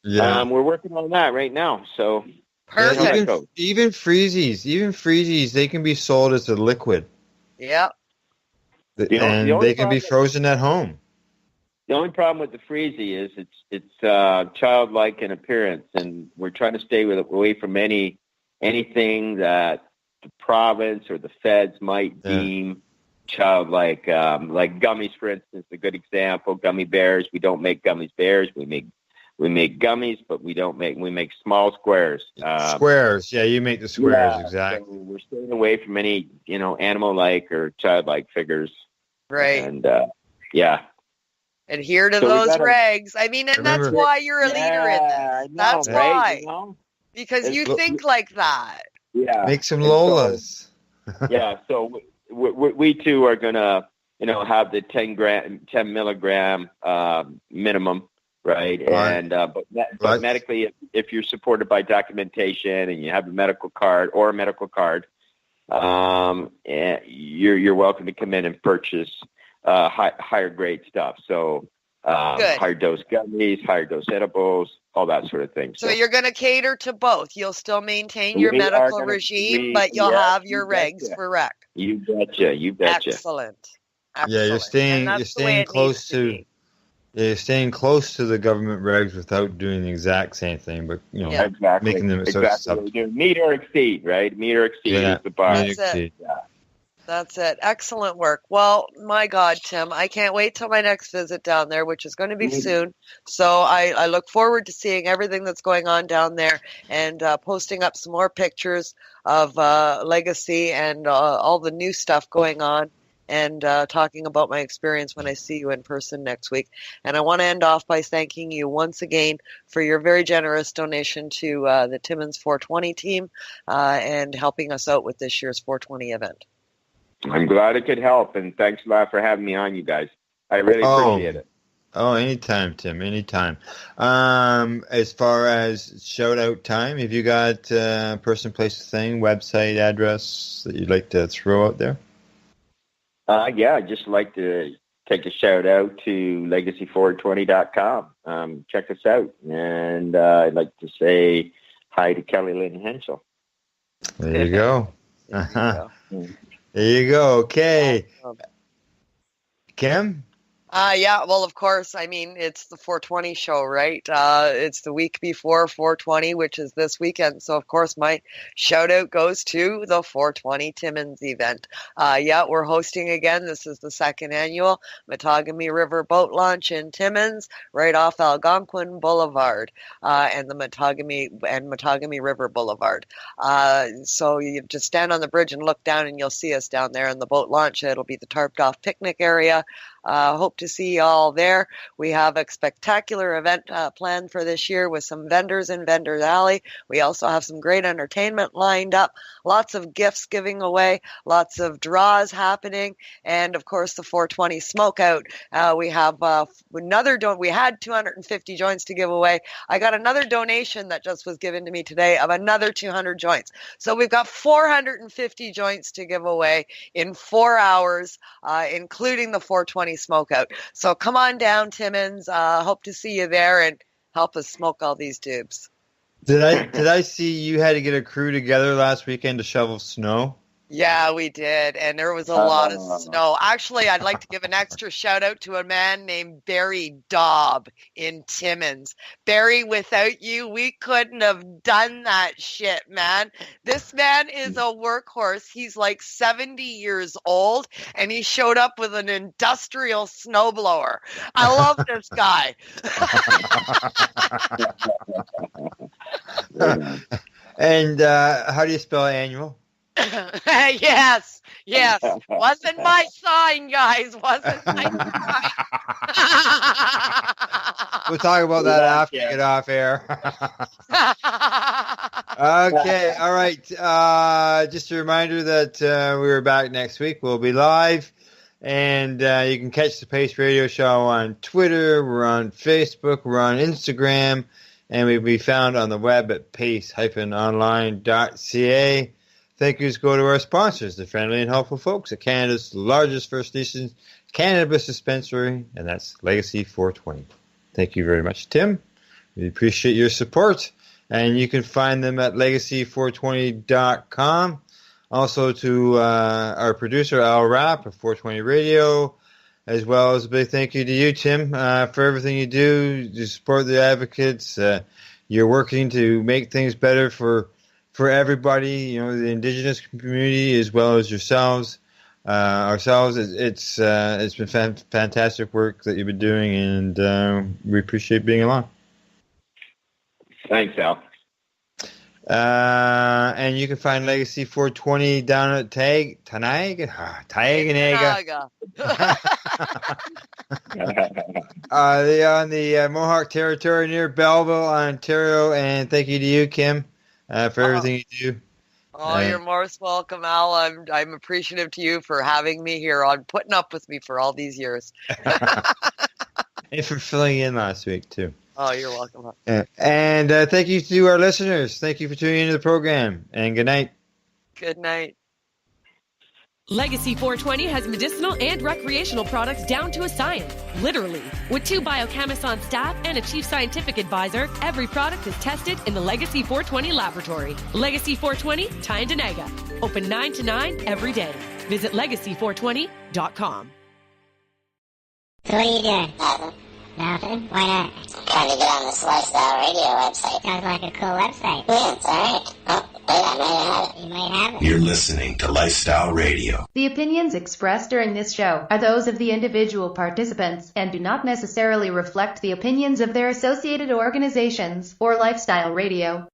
we're working on that right now. So perfect. Even freezies, they can be sold as a liquid. Yeah. And they can be frozen at home. The only problem with the freezy is it's childlike in appearance, and we're trying to stay away from anything that the province or the feds might deem childlike. Like gummies, for instance, a good example. Gummy bears. We don't make gummies bears. We make gummies, but we make small squares. Squares, you make the squares, exactly. So we're staying away from any animal-like or childlike figures. Right. And adhere to those regs. I mean, and that's why you're a leader in this. That's why. Because you think like that. Yeah. Make some Lolas. So we too are gonna, have the 10 milligram minimum, right? And but medically, if you're supported by documentation and you have a medical card, you're welcome to come in and purchase higher grade stuff. So higher dose gummies, higher dose edibles, all that sort of thing. So you're going to cater to both. You'll still maintain your medical regime, but you'll have your regs for rec. You betcha. Excellent. Yeah, you're staying close to the government regs without doing the exact same thing, but making them meet or exceed, right? Meet or exceed is the bar. That's it. Excellent work. Well, my God, Tim, I can't wait till my next visit down there, which is going to be soon. So I look forward to seeing everything that's going on down there, and posting up some more pictures of Legacy and all the new stuff going on, and talking about my experience when I see you in person next week. And I want to end off by thanking you once again for your very generous donation to the Timmins 420 team and helping us out with this year's 420 event. I'm glad it could help, and thanks a lot for having me on, you guys. I really appreciate it. Oh, anytime, Tim, anytime. As far as shout-out time, have you got person, place, thing, website, address that you'd like to throw out there? I'd just like to take a shout-out to legacy420.com. Check us out. And I'd like to say hi to Kelly Lynn Henschel. There you go. There you go. Okay. Kim? Well, of course, I mean, it's the 420 show, right? It's the week before 420, which is this weekend. So, of course, my shout out goes to the 420 Timmins event. We're hosting again. This is the second annual Matagami River Boat Launch in Timmins, right off Algonquin Boulevard and the Matagami River Boulevard. So you just stand on the bridge and look down, and you'll see us down there in the boat launch. It'll be the tarped off picnic area. Hope to see you all there. We have a spectacular event planned for this year with some vendors in Vendors Alley. We also have some great entertainment lined up, lots of gifts giving away, lots of draws happening, and of course the 420 Smokeout. We have we had 250 joints to give away. I got another donation that just was given to me today of another 200 joints. So we've got 450 joints to give away in 4 hours, including the 420 Smokeout. So come on down, Timmins. Hope to see you there and help us smoke all these tubes. Did I see you had to get a crew together last weekend to shovel snow? Yeah, we did, and there was a lot of snow. Actually, I'd like to give an extra shout out to a man named Barry Daub in Timmins. Barry, without you, we couldn't have done that shit, man. This man is a workhorse. He's like 70 years old, and he showed up with an industrial snowblower. I love this guy. And how do you spell annual? Yes. Wasn't my sign, guys. Wasn't my sign. We'll talk about that after you get off air. Okay, all right. Just a reminder that we're back next week. We'll be live, and you can catch the Pace Radio Show on Twitter. We're on Facebook. We're on Instagram, and we'll be found on the web at pace-online.ca. Thank yous go to our sponsors, the friendly and helpful folks at Canada's largest First Nations cannabis dispensary, and that's Legacy 420. Thank you very much, Tim. We appreciate your support, and you can find them at legacy420.com. Also to our producer, Al Rapp of 420 Radio, as well as a big thank you to you, Tim, for everything you do to support the advocates. You're working to make things better for everybody, the Indigenous community as well as yourselves, ourselves. It's been fantastic work that you've been doing, and we appreciate being along. Thanks, Al. And you can find Legacy 420 down at Tyendinaga. They're on the Mohawk territory near Belleville, Ontario, and thank you to you, Kim, for everything you do. You're most welcome, Al. I'm appreciative to you for having me here on putting up with me for all these years. And for filling in last week, too. Oh, you're welcome. And thank you to our listeners. Thank you for tuning into the program. And good night. Good night. Legacy 420 has medicinal and recreational products down to a science, literally. With 2 biochemists on staff and a chief scientific advisor, every product is tested in the Legacy 420 laboratory. Legacy 420, Tyendinaga. Open 9 to 9 every day. Visit legacy420.com. So what are you doing? Nothing. Why not? I'm trying to get on this Lifestyle Radio website. Sounds like a cool website. Yeah, it's alright. Oh, wait, I might have it. You might have it. You're listening to Lifestyle Radio. The opinions expressed during this show are those of the individual participants and do not necessarily reflect the opinions of their associated organizations or Lifestyle Radio.